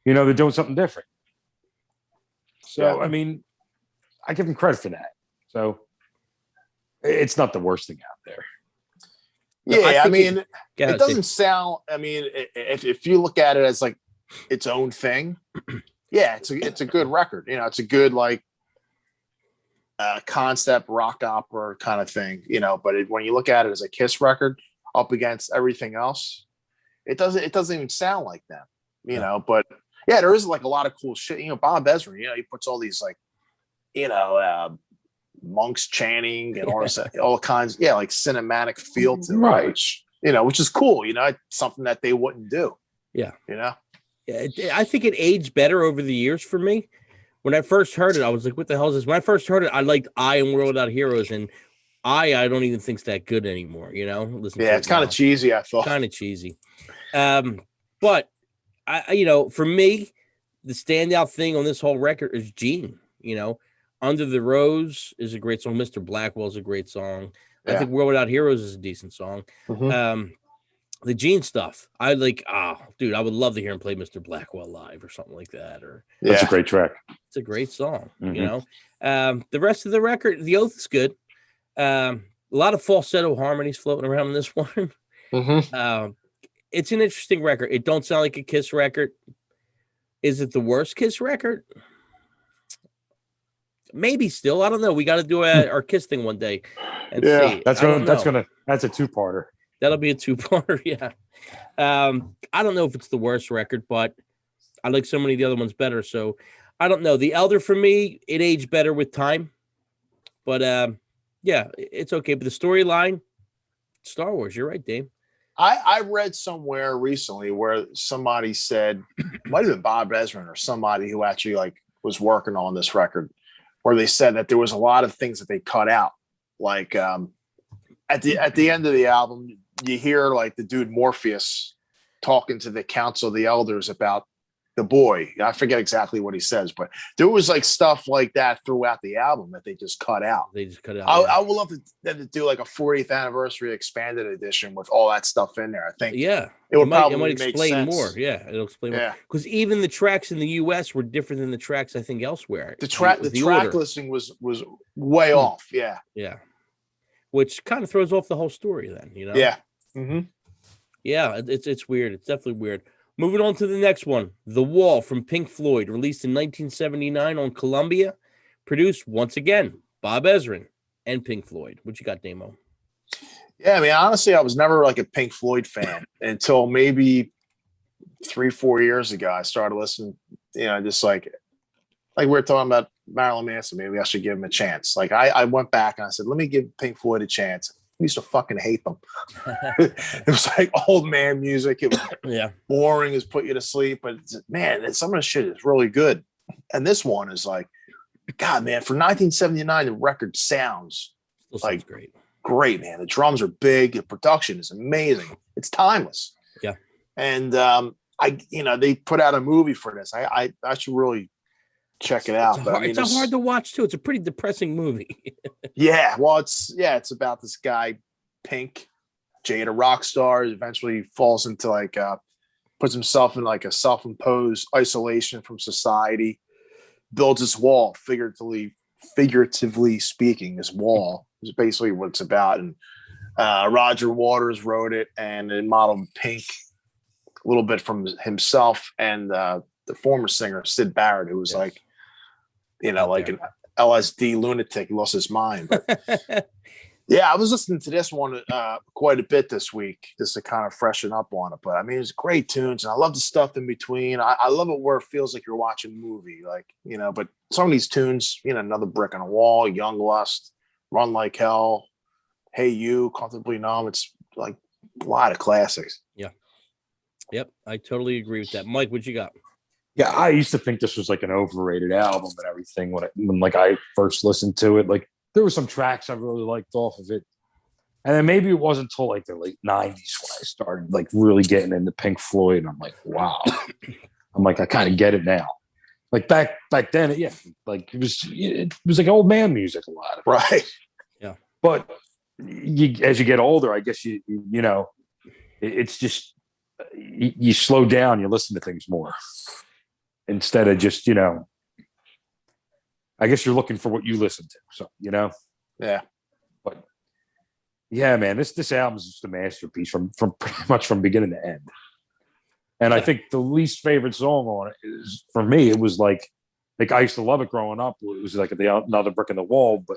they're doing something different. So, I mean, I give them credit for that. So, it's not the worst thing out there. Yeah, I mean, it doesn't sound. I mean, if you look at it as like its own thing, yeah, it's a good record. It's a good like concept rock opera kind of thing. But when you look at it as a Kiss record up against everything else, it doesn't even sound like them. But yeah, there is like a lot of cool shit. Bob Ezrin, he puts all these like, monks chanting and all kinds, like cinematic feel to it, right? Which is cool. It's something that they wouldn't do. Yeah. Yeah, I think it aged better over the years for me. When I first heard it, I was like, "What the hell is this?" When I first heard it, I liked "I" and "World Without Heroes," and I don't even think it's that good anymore. It's kind of cheesy. I thought kind of cheesy, but for me, the standout thing on this whole record is Gene. Under the Rose is a great song. Mr. Blackwell's a great song. I think World Without Heroes is a decent song. Mm-hmm. The Gene stuff, I like. Dude, I would love to hear him play Mr. Blackwell live or something like that. Or that's a great track. It's a great song. The rest of the record, The Oath is good. A lot of falsetto harmonies floating around in this one. Mm-hmm. It's an interesting record. It don't sound like a Kiss record. Is it the worst Kiss record? Maybe still. I don't know. We got to do our Kiss thing one day and see. That's a two-parter. That'll be a two-parter. Yeah. I don't know if it's the worst record, but I like so many of the other ones better. So I don't know. The Elder for me, it aged better with time, but it's okay. But the storyline, Star Wars. You're right, Dave. I read somewhere recently where somebody said, might have been Bob Ezrin or somebody who actually like was working on this record, where they said that there was a lot of things that they cut out. Like at the end of the album, you hear like the dude Morpheus talking to the Council of the Elders about the boy. I forget exactly what he says, but there was like stuff like that throughout the album that they just cut out. I would love to do like a 40th anniversary expanded edition with all that stuff in there. I think it might explain make sense. more. Yeah, it'll explain more. Because even the tracks in the US were different than the tracks I think elsewhere. The track listing was way off. Yeah. Which kind of throws off the whole story then, Yeah. Mm-hmm. Yeah, it's weird. It's definitely weird. Moving on to the next one, The Wall from Pink Floyd, released in 1979 on Columbia, produced once again, Bob Ezrin and Pink Floyd. What you got, Damo? Yeah, I mean, honestly, I was never like a Pink Floyd fan until maybe 3-4 years ago. I started listening, just like we were talking about Marilyn Manson. Maybe I should give him a chance. Like I went back and I said, let me give Pink Floyd a chance. I used to fucking hate them. It was like old man music. It was boring as put you to sleep. But man, some of the shit is really good. And this one is like God, man, for 1979, the record sounds Still like sounds great. great, man. The drums are big. The production is amazing. It's timeless. Yeah. And they put out a movie for this. I should really check it out. But I mean, it's hard to watch too. It's a pretty depressing movie. yeah. Well, it's about this guy, Pink, Jada rock star, eventually falls into puts himself in like a self-imposed isolation from society, builds this wall, figuratively speaking, this wall is basically what it's about. And Roger Waters wrote it and it modeled Pink a little bit from himself and the former singer Sid Barrett, who was like an LSD lunatic. He lost his mind. But yeah, I was listening to this one quite a bit this week just to kind of freshen up on it. But I mean, it's great tunes, and I love the stuff in between. I love it where it feels like you're watching a movie, but some of these tunes, Another Brick on a Wall, Young Lust, Run Like Hell, Hey You, Comfortably Numb. It's like a lot of classics. Yeah. Yep, I totally agree with that. Mike, what you got? Yeah, I used to think this was like an overrated album and everything when I first listened to it. Like, there were some tracks I really liked off of it. And then maybe it wasn't until like the late 90s when I started like really getting into Pink Floyd. And I'm like, wow. I'm like, I kind of get it now. Like back then, yeah, like it was like old man music a lot of it. Right. Yeah. But as you get older, I guess it's just you slow down, you listen to things more instead of just, I guess you're looking for what you listen to. So, Yeah. But yeah, man, this album is just a masterpiece from pretty much from beginning to end. And I think the least favorite song on it is, for me, it was like I used to love it growing up. It was like Another Brick in the Wall, but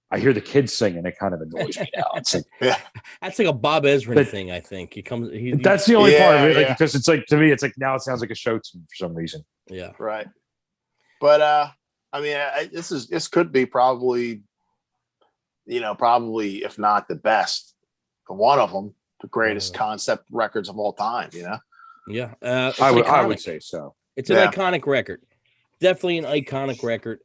I hear the kids singing, it kind of annoys me now. It's like, that's like a Bob Ezrin thing, I think. That's the only part of it, because it's like, to me, it's like now it sounds like a show tune for some reason. Yeah. Right. But I mean, this could be probably, if not the best, one of them, the greatest concept records of all time. Yeah, I would say so. It's an iconic record, definitely an iconic record.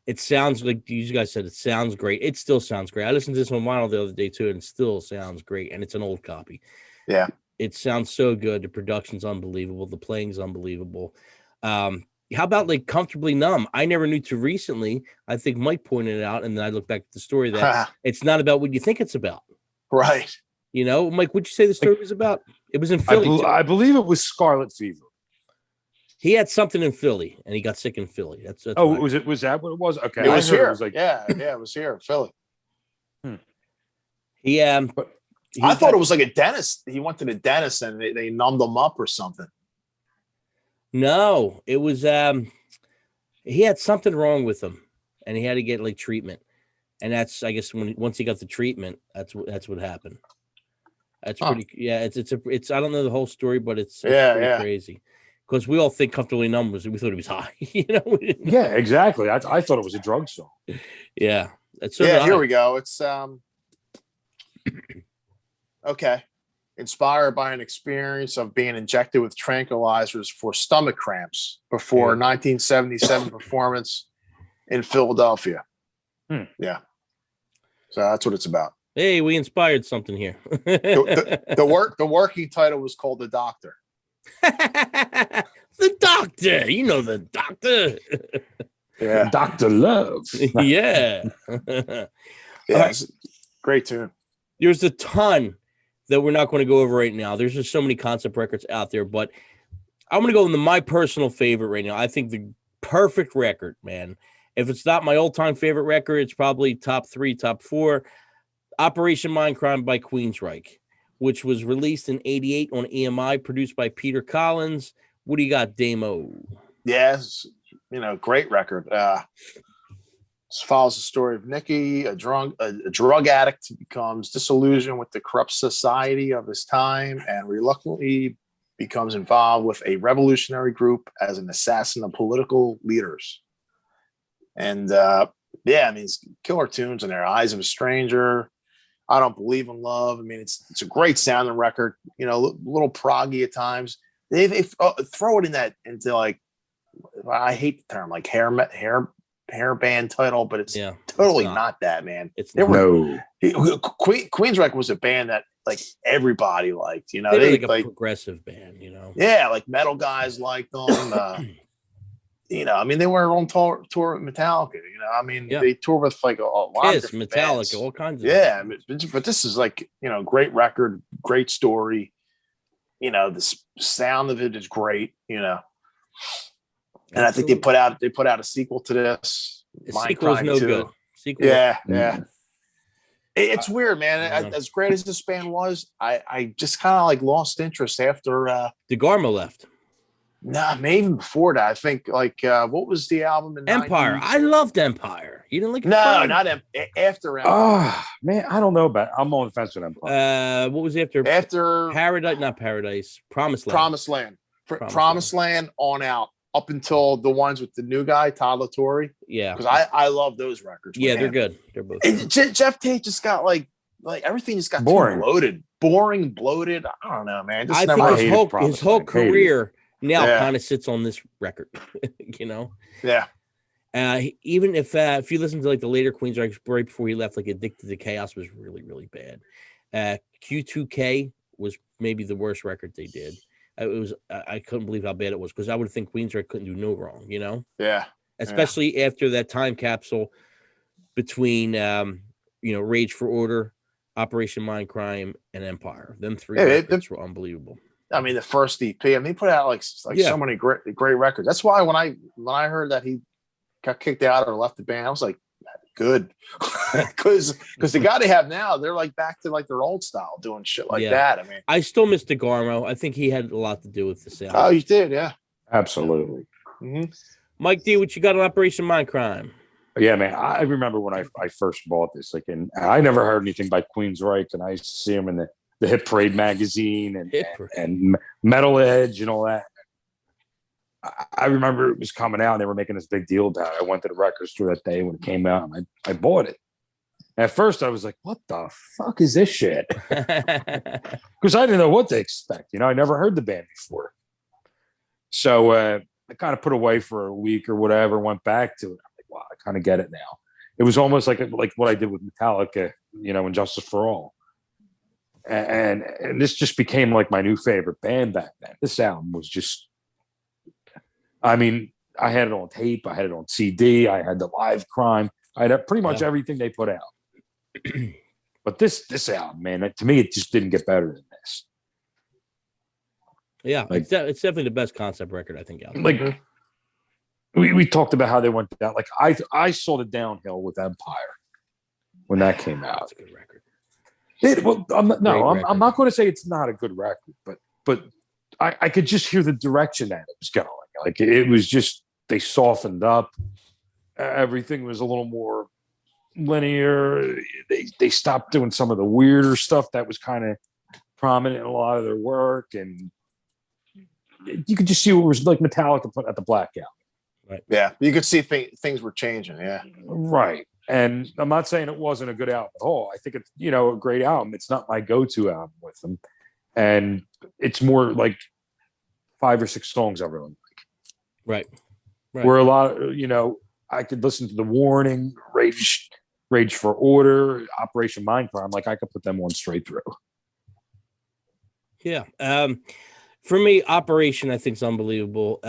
It sounds like you guys said. It sounds great. It still sounds great. I listened to this on vinyl the other day too, and it still sounds great. And it's an old copy. Yeah, it sounds so good. The production's unbelievable. The playing's unbelievable. How about like Comfortably Numb? I never knew till recently. I think Mike pointed it out, and then I looked back at the story that it's not about what you think it's about. Right. Mike, what'd you say the story was about? It was in Philly. I believe it was Scarlet Fever. He had something in Philly, and he got sick in Philly. That's was that what it was? Okay, it was here. It was like, it was here, Philly. I thought it was like a dentist. He went to the dentist, and they numbed him up or something. No, it was he had something wrong with him, and he had to get like treatment. And that's, I guess, once he got the treatment, that's what happened. That's pretty. Yeah, it's. I don't know the whole story, but it's pretty crazy. Because we all think Comfortably Numb we thought he was high. Yeah, exactly. I thought it was a drug song. Yeah. Here we go. It's okay. Inspired by an experience of being injected with tranquilizers for stomach cramps before 1977 performance in Philadelphia. Yeah. So that's what it's about. Hey, we inspired something here. the working title was called The Doctor. The Doctor. The Doctor. Yeah. Dr. Love. Yeah. Great tune. There's a ton that we're not going to go over right now. There's just so many concept records out there, but I'm going to go into my personal favorite right now. I think the perfect record, man. If it's not my all-time favorite record, it's probably top 3, top 4. Operation Mindcrime by Queensryche, which was released in '88 on EMI, produced by Peter Collins. What do you got, Damo? Yes, great record. This follows the story of Nicky, a drug addict who becomes disillusioned with the corrupt society of his time and reluctantly becomes involved with a revolutionary group as an assassin of political leaders. And it's killer tunes in there. Eyes of a Stranger, I Don't Believe in Love. I mean, it's a great sounding record. A little proggy at times. They throw it into like I hate the term like hair band title, but it's totally not that, man. It's Queensryche was a band that like everybody liked, you know. They like a progressive band, you know. Yeah, like metal guys liked them. You know, I mean, they were on tour with Metallica. You know, I mean, they toured with like a lot Kiss, of different Metallica, bands. all kinds of. Yeah, but this is like, you know, great record, great story. You know, the sound of it is great. You know, and I think they put out a sequel to this. The sequel is no good. Yeah. It's weird, man. As great as this band was, I just kind of like lost interest after DeGarmo left. Nah, maybe even before that. I think like what was the album in Empire? 90s? I loved Empire. You didn't like it? No, not after Empire. Oh man, I don't know about. I'm on the fence with Empire. What was after Paradise? Not Paradise. Promised Land. Promised Land on out up until the ones with the new guy Todd La Torre. Yeah, because I love those records. Yeah, they're good. They're both. Jeff Tate just got like everything just got boring, bloated. I don't know, man. I think his whole career now kind of sits on this record, you know. Yeah. Even if you listen to like the later Queensryche right before he left, like Addicted to Chaos was really, really bad. Q2K was maybe the worst record they did. It was I couldn't believe how bad it was because I would think Queensryche couldn't do no wrong, you know. Yeah. Especially after that time capsule between Rage for Order, Operation Mindcrime, and Empire. Them three records were unbelievable. I mean, the first EP. I mean, he put out like so many great records. That's why when I heard that he got kicked out or left the band, I was like, good, because the guy they have now, they're like back to like their old style, doing shit like that. I mean, I still miss DeGarmo. I think he had a lot to do with the sound. Oh, you did, yeah, absolutely. Mm-hmm. Mike D, what you got on Operation Mindcrime? Yeah, man. I remember when I first bought this, like, and I never heard anything by Queensryche, and I used to see him in the Hit Parade magazine and Metal Edge and all that. I remember it was coming out and they were making this big deal about it. I went to the record store that day when it came out and I bought it. At first I was like, what the fuck is this shit? Because I didn't know what to expect. You know, I never heard the band before. So I kind of put away for a week or whatever, went back to it. I'm like, wow, I kind of get it now. It was almost like what I did with Metallica, you know, and Justice for All. And this just became like my new favorite band back then. This album was just, I mean, I had it on tape, I had it on CD, I had the Live Crime, I had pretty much everything they put out. But this album, man, to me, it just didn't get better than this. Yeah, like, it's definitely the best concept record I think out there. Like we talked about how they went down. Like I saw the downhill with Empire when that came out. That's a good record. I'm not going to say it's not a good record, but I could just hear the direction that it was going. Like it was just, they softened up. Everything was a little more linear. They stopped doing some of the weirder stuff that was kind of prominent in a lot of their work, and you could just see what was like Metallica put at the Black Album. Right. Yeah, you could see things were changing. Yeah, right. And I'm not saying it wasn't a good album at all. I think it's, you know, a great album. It's not my go-to album with them. And it's more like 5 or 6 songs I really like. Right. Where a lot, you know, I could listen to The Warning, Rage for Order, Operation Mindcrime. Like I could put them on straight through. Yeah. For me, Operation, I think is unbelievable.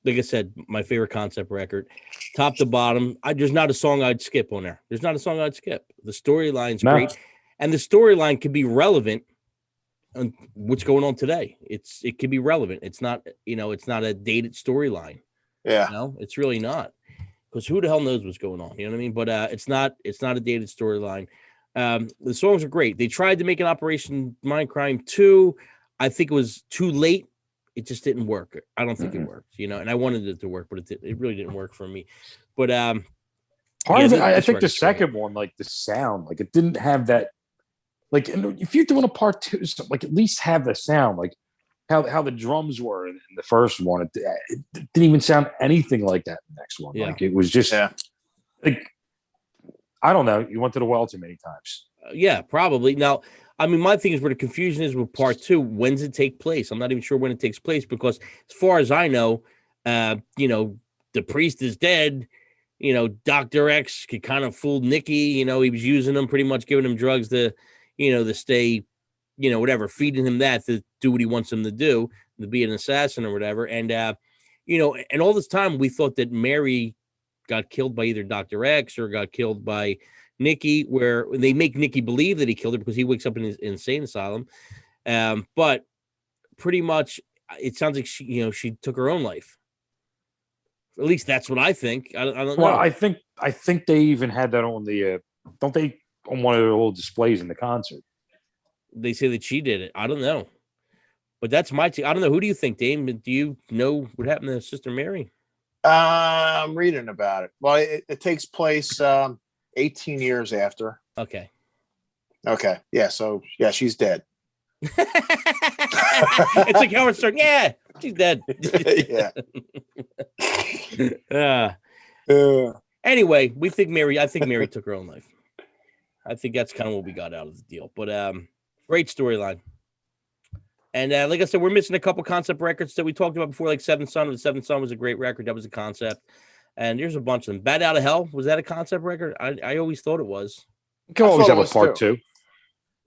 Like I said, my favorite concept record, top to bottom. There's not a song I'd skip on there. There's not a song I'd skip. The storyline's great, and the storyline can be relevant on what's going on today. It can be relevant. It's not, you know, it's not a dated storyline. Yeah, no, it's really not, because who the hell knows what's going on? You know what I mean? But it's not a dated storyline. The songs are great. They tried to make an Operation Mindcrime 2. I think it was too late. It just didn't work. I don't think it worked, you know, and I wanted it to work, but it really didn't work for me. But part of it, I think the second one, like the sound, like it didn't have that, like if you're doing a part 2, like at least have the sound, like how the drums were in the first one. It didn't even sound anything like that in the next one. Like it was just like, I don't know. You went to the well too many times. Yeah, probably. Now, I mean, my thing is where the confusion is with part 2. When does it take place? I'm not even sure when it takes place, because as far as I know, The priest is dead. Dr. X could kind of fool Nikki. He was using him, pretty much giving him drugs to stay, whatever, feeding him that to do what he wants him to do, to be an assassin or whatever. And, and all this time we thought that Mary got killed by either Dr. X or got killed by Nikki, where they make Nikki believe that he killed her because he wakes up in his insane asylum. But pretty much it sounds like she took her own life. At least that's what I think. I don't know. Well, I think they even had that on the don't they on one of the old displays in the concert. They say that she did it. I don't know. But that's my take. I don't know. Who do you think, Dame? Do you know what happened to Sister Mary? I'm reading about it. Well, it takes place 18 years after. Okay. Yeah. So yeah, she's dead. It's like Howard Stern. Yeah, she's dead. Yeah. Anyway, I think Mary took her own life. I think that's kind of what we got out of the deal. But great storyline. And like I said, we're missing a couple concept records that we talked about before, like Seventh Son. The Seventh Son was a great record. That was a concept. And there's a bunch of them. Bat Out of Hell, was that a concept record? I always thought it was. You can always have a part two.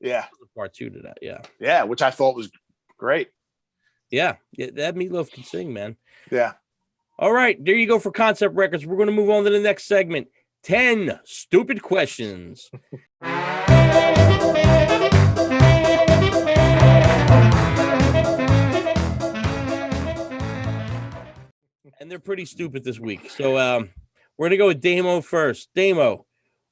Yeah. Part two to that, yeah. Yeah, which I thought was great. Yeah, that Meatloaf can sing, man. Yeah. All right, there you go for concept records. We're going to move on to the next segment. 10 stupid questions. And they're pretty stupid this week. So we're going to go with Damo first. Damo,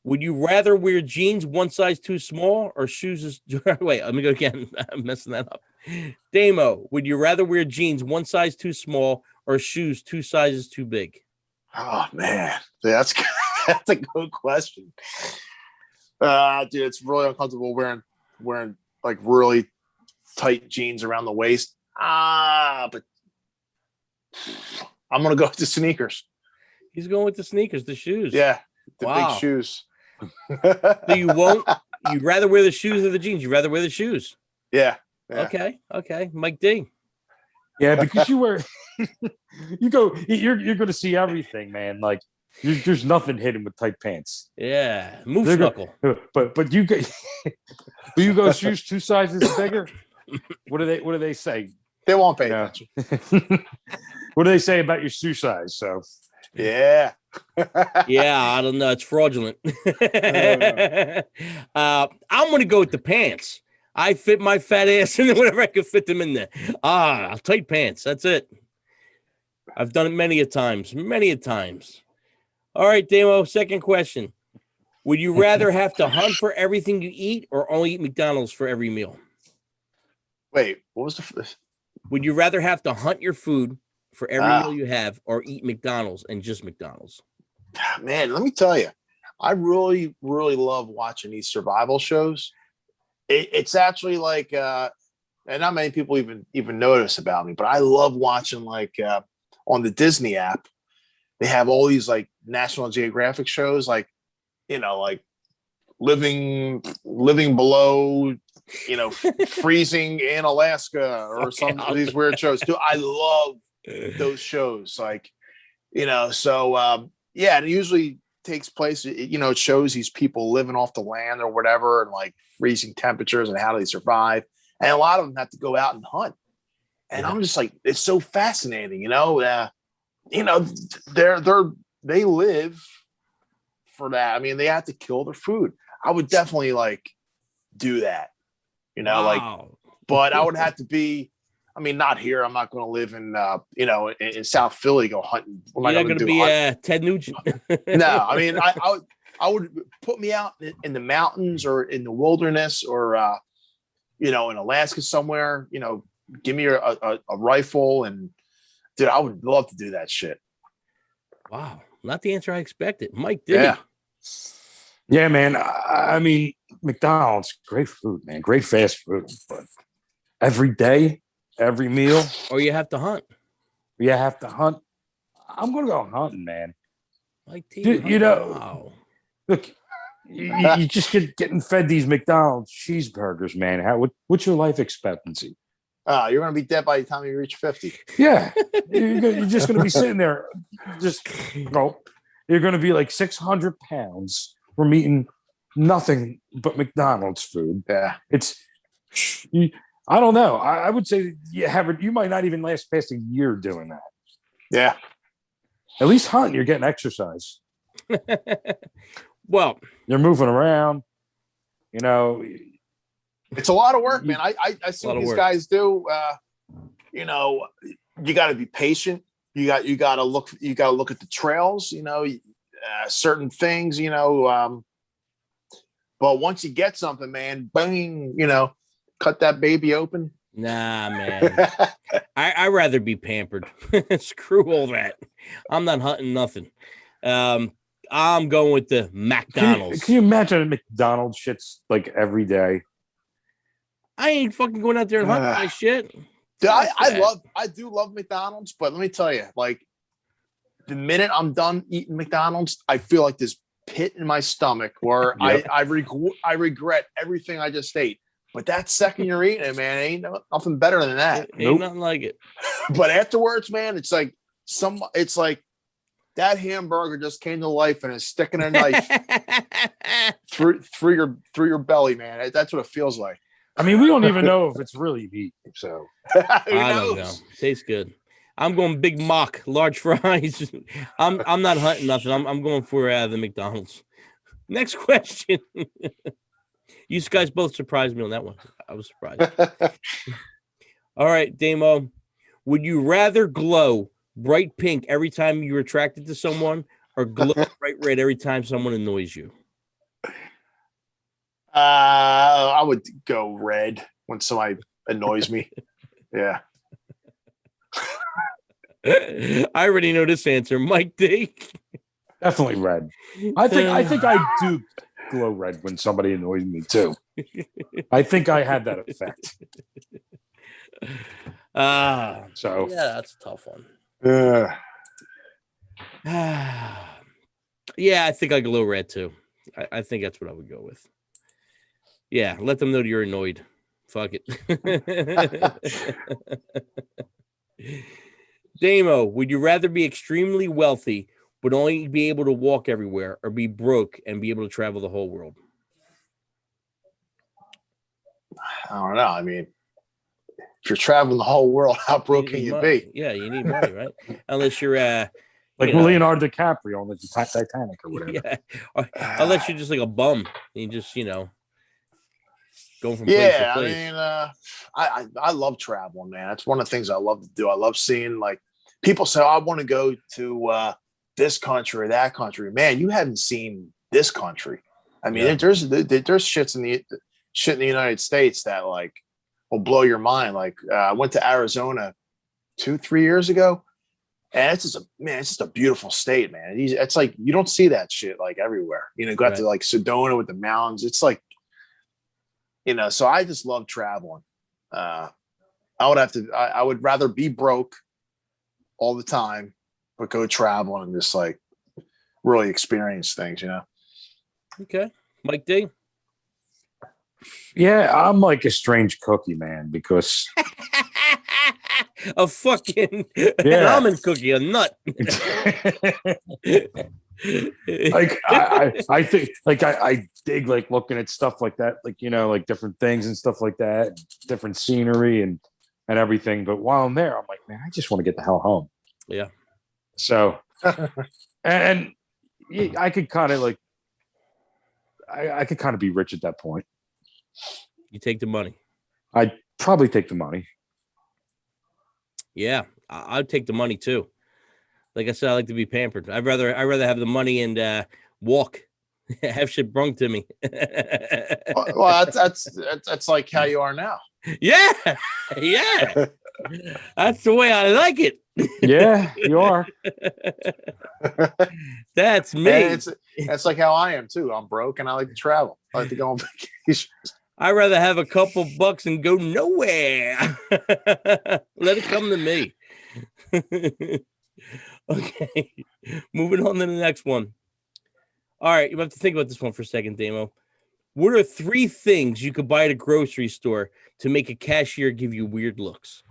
would you rather wear jeans one size too small or shoes? Wait, let me go again. I'm messing that up. Damo, would you rather wear jeans one size too small or shoes two sizes too big? Oh man, that's a good question. Dude, it's really uncomfortable wearing like really tight jeans around the waist. But I'm gonna go with the sneakers. He's going with the sneakers, the shoes. Yeah, the big shoes. So you'd rather wear the shoes or the jeans? You'd rather wear the shoes. Yeah. Okay. Mike D. Yeah, because you're going to see everything, man. Like there's nothing hidden with tight pants. Yeah, moose knuckle. But you go shoes two sizes bigger. What do they say? They won't pay attention. What do they say about your shoe size? So yeah. Yeah, I don't know. It's fraudulent. I'm going to go with the pants. I fit my fat ass in whatever I could fit them in there. Tight pants. That's it. I've done it many a times. All right, Damo, second question. Would you rather have to hunt for everything you eat or only eat McDonald's for every meal? Wait, what was the... Would you rather have to hunt your food for every meal you have or eat McDonald's and just McDonald's? Man, let me tell you, I really, really love watching these survival shows. It's actually like, and not many people even notice about me, but I love watching like on the Disney app, they have all these like National Geographic shows, like, like living below, freezing in Alaska or some of these weird shows. Dude, I love those shows. Like, so yeah, and it usually takes place, it shows these people living off the land or whatever, and like freezing temperatures and how do they survive. And a lot of them have to go out and hunt. And I'm just like, it's so fascinating, they live for that. I mean, they have to kill their food. I would definitely like do that, but I would have to be, not here. I'm not going to live in, in South Philly, go hunting. You're not going to be Ted Nugent. No, I would put me out in the mountains or in the wilderness or, in Alaska somewhere, give me a rifle and dude, I would love to do that shit. Wow. Not the answer I expected. Mike did. Yeah, man. McDonald's, great food, man. Great fast food. But every day, every meal. Or you have to hunt. I'm going to go hunting, man. Mike T. Wow. Look, you just getting fed these McDonald's cheeseburgers, man. What's your life expectancy? You're gonna be dead by the time you reach 50. Yeah, you're just going to be sitting there. Just no, you're going to be like 600 pounds from eating nothing but McDonald's food. Yeah. I don't know. I would say you might not even last past a year doing that. Yeah. At least hunting, you're getting exercise. Well, you're moving around. You know, it's a lot of work, man. I see what these guys do. You know, you got to be patient. You got to look at the trails. You know, certain things. You know, but once you get something, man, bang, you know, cut that baby open. Nah, man. I'd rather be pampered. Screw all that. I'm not hunting nothing. I'm going with the McDonald's. Can you imagine a McDonald's shits like every day? I ain't fucking going out there and hunting my shit. Dude, I do love McDonald's, but let me tell you, like, the minute I'm done eating McDonald's, I feel like this pit in my stomach where yep. I regret everything I just ate. But that second you're eating it, man, ain't nothing better than that. Ain't nothing like it. But afterwards, man, it's like that hamburger just came to life and is sticking a knife through your belly, man. That's what it feels like. I mean, we don't even know if it's really meat, so I don't know. Tastes good. I'm going Big Mac, large fries. I'm not hunting nothing. I'm going for the McDonald's. Next question. You guys both surprised me on that one. I was surprised. All right, Damo. Would you rather glow bright pink every time you're attracted to someone or glow bright red every time someone annoys you? I would go red when somebody annoys me. Yeah. I already know this answer. Mike D. Definitely red. I think I do glow red when somebody annoys me too. I think I had that effect. So yeah, that's a tough one. Yeah, I think I glow red too. I think that's what I would go with. Yeah, let them know that you're annoyed. Fuck it. Damo, would you rather be extremely wealthy but only be able to walk everywhere, or be broke and be able to travel the whole world? I don't know. I mean, if you're traveling the whole world, how broke can you be? Yeah, you need money, right? Unless you're like Leonardo DiCaprio on the Titanic or whatever. Yeah, unless you're just like a bum. You just, going from place to place. I mean, I love traveling, man. That's one of the things I love to do. I love seeing, like, people say, I want to go to this country or that country. Man, you haven't seen this country. I mean, there's shit in the United States that, like, will blow your mind. Like, I went to Arizona 2-3 years ago, and it's just a beautiful state, man. It's like you don't see that shit like everywhere. Got to like Sedona with the mountains. It's like, so I just love traveling. I would rather be broke all the time, but go traveling and just like really experience things, Okay. Mike D. Yeah, I'm like a strange cookie, man, because a fucking almond cookie, a nut. Like I think, like I dig like looking at stuff like that, like like different things and stuff like that, different scenery and everything. But while I'm there, I'm like, man, I just want to get the hell home. Yeah. So, and I could kind of like, I could kind of be rich at that point. You take the money. I'd probably take the money. Yeah, I'd take the money too. Like I said, I like to be pampered. I'd rather have the money and walk, have shit brung to me. Well, that's like how you are now. Yeah. That's the way I like it. Yeah, you are. That's me. That's like how I am too. I'm broke and I like to travel. I like to go on vacation. I'd rather have a couple bucks and go nowhere. Let it come to me. Okay. Moving on to the next one. All right. You have to think about this one for a second, Damo. What are 3 things you could buy at a grocery store to make a cashier give you weird looks?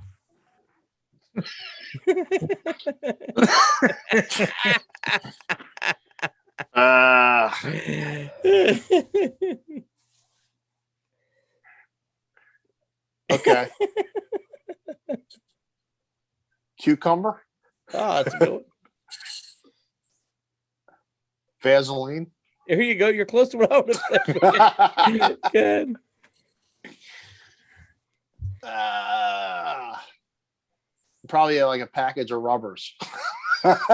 Okay. Cucumber, That's a good one. Vaseline. Here you go. You're close to what I would have said. Good. Probably like a package of rubbers.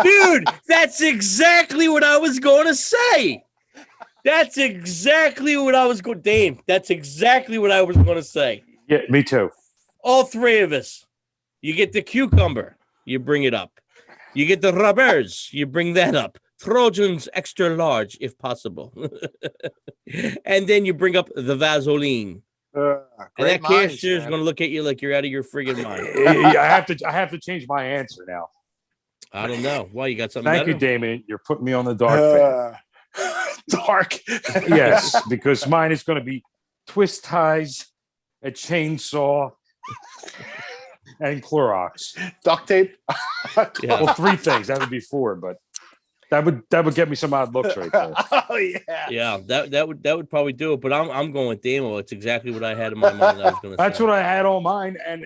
Dude, that's exactly what I was going to say. That's exactly what I was going. Dame, that's exactly what I was going to say. Yeah, me too. All 3 of us. You get the cucumber, you bring it up. You get the rubbers, you bring that up. Trojans extra large, if possible. And then you bring up the Vaseline. And that cashier is going to look at you like you're out of your friggin' mind. I have to change my answer now. I don't know. Why, you got something Thank better? you, Damon. You're putting me on the dark path. Dark. Yes, because mine is going to be twist ties, a chainsaw, and Clorox. Duct tape. Yeah. Well, 3 things. That would be 4, but that would get me some odd looks right there. Oh yeah. Yeah, that would probably do it. But I'm going with Damo. It's exactly what I had in my mind. I was going to That's say. what I had on mine, and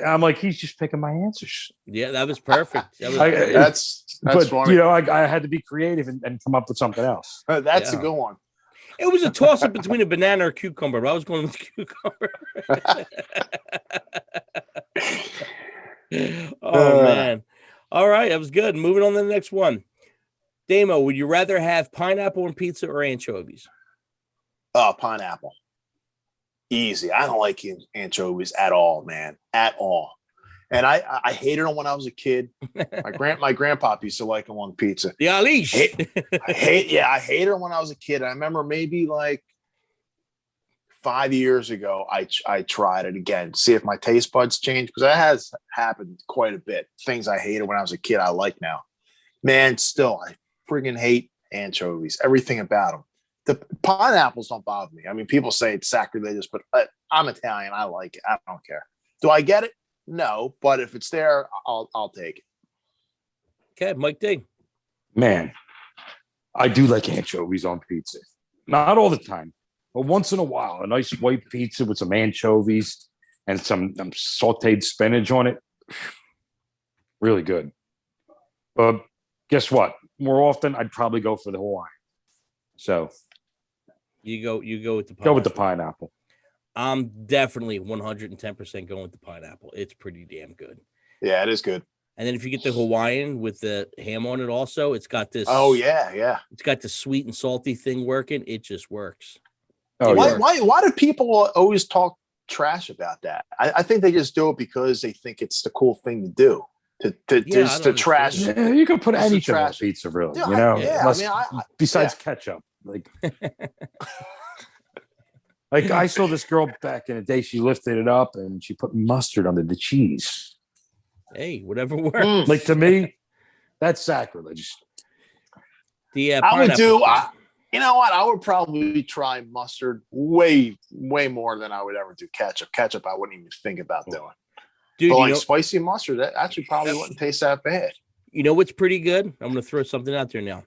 I'm like, he's just picking my answers. Yeah, that was perfect. That was That's But funny. you know, I had to be creative and come up with something else. That's Yeah. a good one. It was a toss up between a banana or a cucumber, but I was going with cucumber. Oh man. All right, that was good. Moving on to the next one. Damo, would you rather have pineapple on pizza or anchovies? Oh, pineapple. Easy. I don't like anchovies at all, man. At all. And I hated them when I was a kid. My grandpa used to like them on pizza. The Alish. I hated them when I was a kid. I remember maybe like 5 years ago, I tried it again, see if my taste buds changed, because that has happened quite a bit. Things I hated when I was a kid, I like now. Man, still, I friggin' hate anchovies. Everything about them. The pineapples don't bother me. I mean, people say it's sacrilegious, but I'm Italian. I like it. I don't care. Do I get it? No, but if it's there, I'll take it. Okay, Mike D. Man, I do like anchovies on pizza. Not all the time, but once in a while, a nice white pizza with some anchovies and some sauteed spinach on it. Really good. But guess what? More often, I'd probably go for the Hawaiian. So You go with the pineapple. go with the pineapple. I'm definitely 110% going with the pineapple. It's pretty damn good. Yeah, it is good. And then if you get the Hawaiian with the ham on it also, it's got this. Oh, yeah. It's got the sweet and salty thing working. It just works. Oh, why, yeah. why do people always talk trash about that? I think they just do it because they think it's the cool thing to do. To trash. Yeah, you can put It's a anything on trash- pizza, really. Yeah, You know, yeah, unless- I besides ketchup. Like, like I saw this girl back in the day. She lifted it up and she put mustard under the cheese. Hey, whatever works. Like, to me, that's sacrilege. The I would pineapple. do. You know what? I would probably try mustard way more than I would ever do ketchup. Ketchup, I wouldn't even think about doing. Dude, But you like know, spicy mustard, that actually probably wouldn't taste that bad. you know what's pretty good? I'm going to throw something out there now.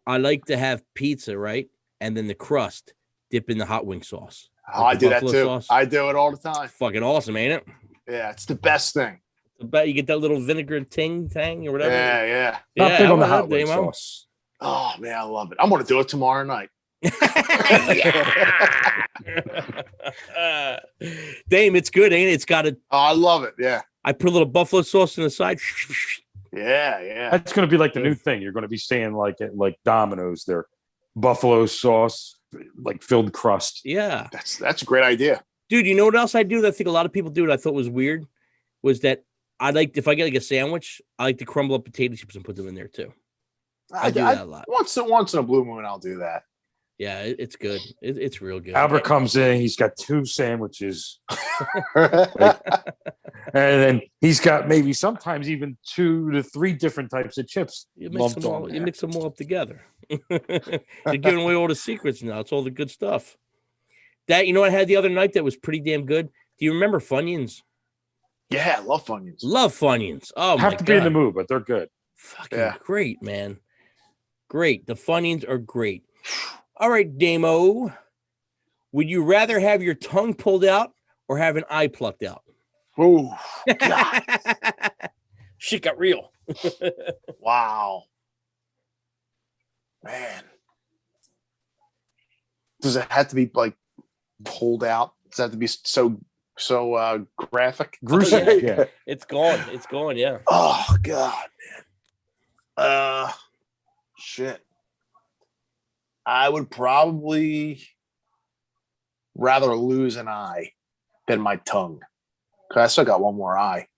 I like to have pizza, right? And then the crust dip in the hot wing sauce. Oh, I the do that buffalo too. sauce. I do it all the time. Fucking awesome, ain't it? Yeah, it's the best thing. I bet you get that little vinegar tang or whatever. Yeah. Not big on the how hot about wing that, Damo? sauce. Oh man, I love it. I'm gonna do it tomorrow night. Dame, it's good, ain't it? It's got a. Oh, I love it. Yeah. I put a little buffalo sauce on the side. Yeah. That's going to be like the new thing. You're going to be saying like Domino's, their buffalo sauce, like filled crust. Yeah, That's a great idea. dude. You know what else I do that I think a lot of people do that I thought was weird was that I like if I get like a sandwich, I like to crumble up potato chips and put them in there too. I do that a lot. Once in a blue moon, I'll do that. Yeah, it's good. It's real good. Albert comes in. He's got 2 sandwiches, and then he's got maybe sometimes even 2 to 3 different types of chips. You mix them all up together. You're giving away all the secrets now. It's all the good stuff. That what I had the other night that was pretty damn good. Do you remember Funyuns? Yeah, I love Funyuns. Love Funyuns. Oh my god. Have to be in the mood, but they're good. Fucking great, man. Great. The Funyuns are great. All right, Damo. Would you rather have your tongue pulled out or have an eye plucked out? Oh, God. Shit got real. Wow. Man. Does it have to be like pulled out? Does it have to be so graphic? Gruesome. Yeah. It's gone. It's gone, yeah. Oh God, man. Shit. I would probably rather lose an eye than my tongue. Because I still got one more eye.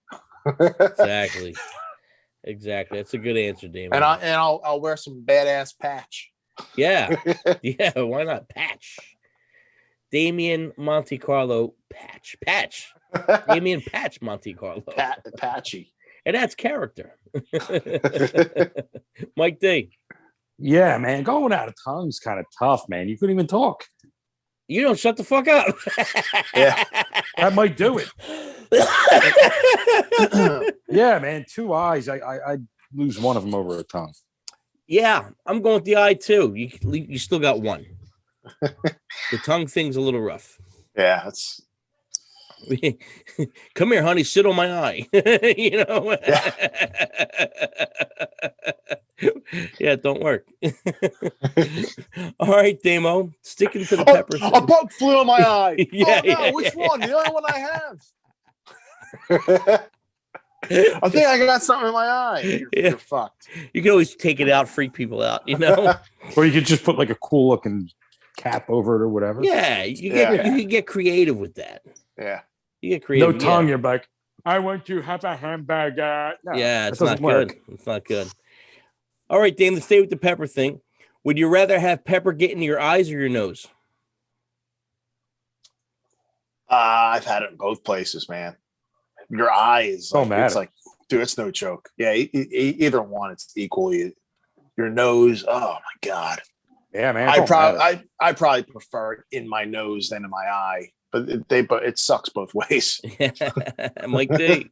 Exactly. That's a good answer, Damon. And I'll wear some badass patch. Yeah. Yeah, why not? Patch. Damian Monte Carlo Patch. Damian Patch Monte Carlo. Patchy. And that's character. Mike D. Yeah, man. Going out of tongue's kind of tough, man. You couldn't even talk. You don't shut the fuck up. Yeah. That might do it. Yeah, man. 2 eyes. I'd lose one of them over a tongue. Yeah, I'm going with the eye too. You still got one. The tongue thing's a little rough. Yeah, that's. Come here, honey. Sit on my eye. Yeah, it don't work. All right, Damo. Sticking to the pepper. A bug flew in my eye. Yeah, which one? The only one I have. I think I got something in my eye. You're fucked. You can always take it out, freak people out, Or you could just put like a cool looking cap over it or whatever. Yeah, you can get creative with that. Yeah. You get creative. No tongue, you're like, I want to have a hamburger. No, yeah, it's not good. It's not good. All right, Dan, let's stay with the pepper thing. Would you rather have pepper get into your eyes or your nose? I've had it in both places, man. Your eyes, it's like, dude, it's no joke. Yeah, either one, it's equally. Your nose, oh my god. Yeah, man. I probably prefer it in my nose than in my eye, but it sucks both ways. Mike D.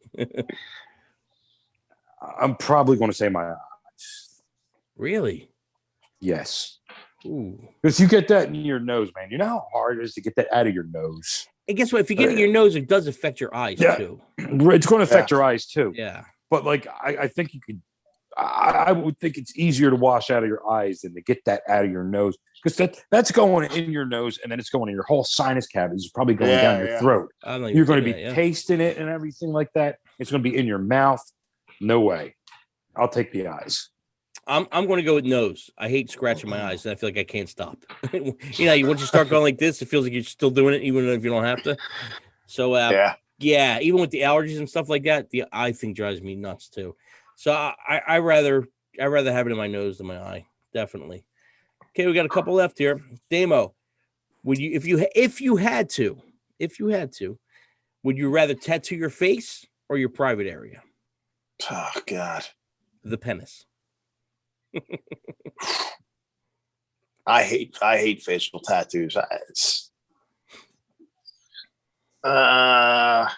I'm probably going to say my eyes. Really? Yes. Ooh. Because you get that in your nose, man. You know how hard it is to get that out of your nose. And guess what? If you get it in your nose, it does affect your eyes too. It's going to affect your eyes too. Yeah. But like, I think you could. I would think it's easier to wash out of your eyes than to get that out of your nose, because that's going in your nose and then it's going in your whole sinus cavities. It's probably going down your throat. You're going to be tasting it and everything like that. It's going to be in your mouth. No way. I'll take the eyes. I'm going to go with nose. I hate scratching my eyes, and I feel like I can't stop. Once you start going like this, it feels like you're still doing it, even if you don't have to. So, yeah, even with the allergies and stuff like that, the eye thing drives me nuts too. So I rather have it in my nose than my eye, definitely. Okay, we got a couple left here. Damo, would you, if you had to, would you rather tattoo your face or your private area? Oh God, the penis. I hate facial tattoos. Yeah,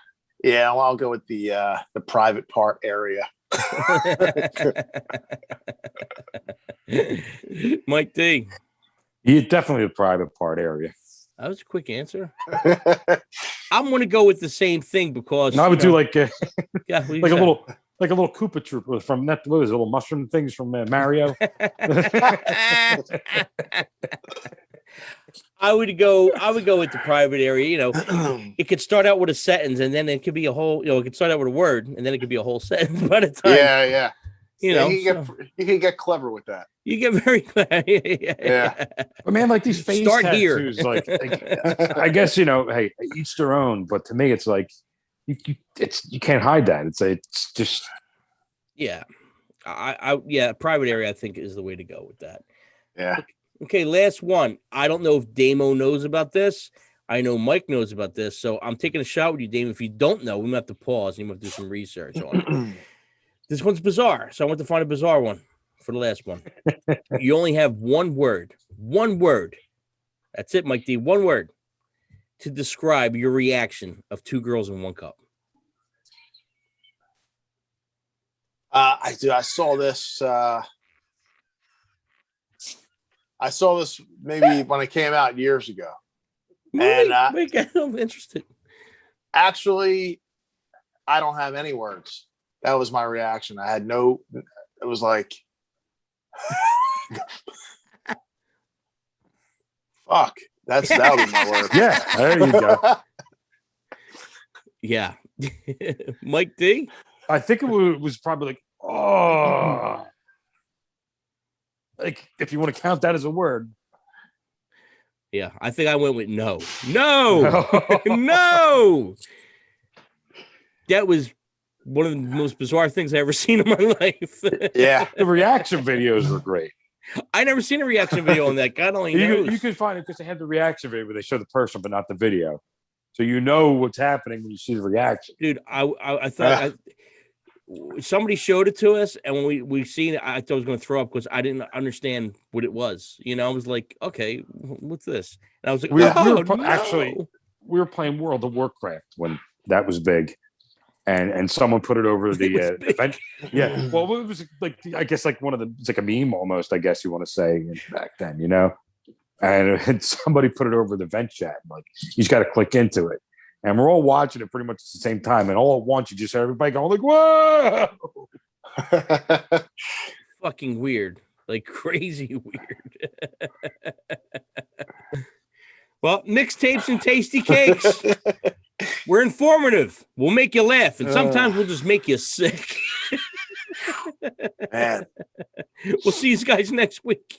well, I'll go with the private part area. Mike D. Yeah, definitely the private part area. That was a quick answer. I'm going to go with the same thing because I would do like a little Koopa Trooper from that. What is it, little mushroom things from Mario? I would go with the private area. It could start out with a sentence and then it could be a whole. It could start out with a word and then it could be a whole sentence by the time. Yeah. You can get clever with that. You get very clever. Yeah. But man, like these face tattoos, here. like I guess hey, each their own. But to me, it's like you can't hide that. It's just yeah. Private area I think is the way to go with that. Yeah. Okay, last one. I don't know if Damo knows about this. I know Mike knows about this, so I'm taking a shot with you, Damo. If you don't know, we might have to pause and you might have to do some research on it. This one's bizarre, so I want to find a bizarre one for the last one. You only have one word. One word. That's it, Mike D. One word to describe your reaction of 2 girls in 1 cup. I saw this. I saw this maybe when it came out years ago. Wait, I'm interested. Actually, I don't have any words. That was my reaction. I had no. It was like, fuck. That would be my word. Yeah, there you go. Yeah. Mike D? I think it was probably like, oh. Like, if you want to count that as a word. Yeah, I think I went with no. No! No! That was one of the most bizarre things I ever seen in my life. Yeah. The reaction videos were great. I never seen a reaction video on that. God only knows. You could find it because they had the reaction video where they show the person, but not the video. So you know what's happening when you see the reaction. Dude, I thought somebody showed it to us, and when we seen it, I thought I was going to throw up because I didn't understand what it was. You know, I was like, okay, what's this? And I was like, we were playing World of Warcraft when that was big. And someone put it over the event. Yeah. Well, it was like, I guess like it's like a meme almost, I guess you want to say back then, you know? And somebody put it over the vent chat. Like, you just got to click into it. And we're all watching it pretty much at the same time. And all at once, you just hear everybody going like, whoa! Fucking weird. Like, crazy weird. Well, mixtapes and tasty cakes. We're informative. We'll make you laugh. And sometimes we'll just make you sick. Man. We'll see you guys next week.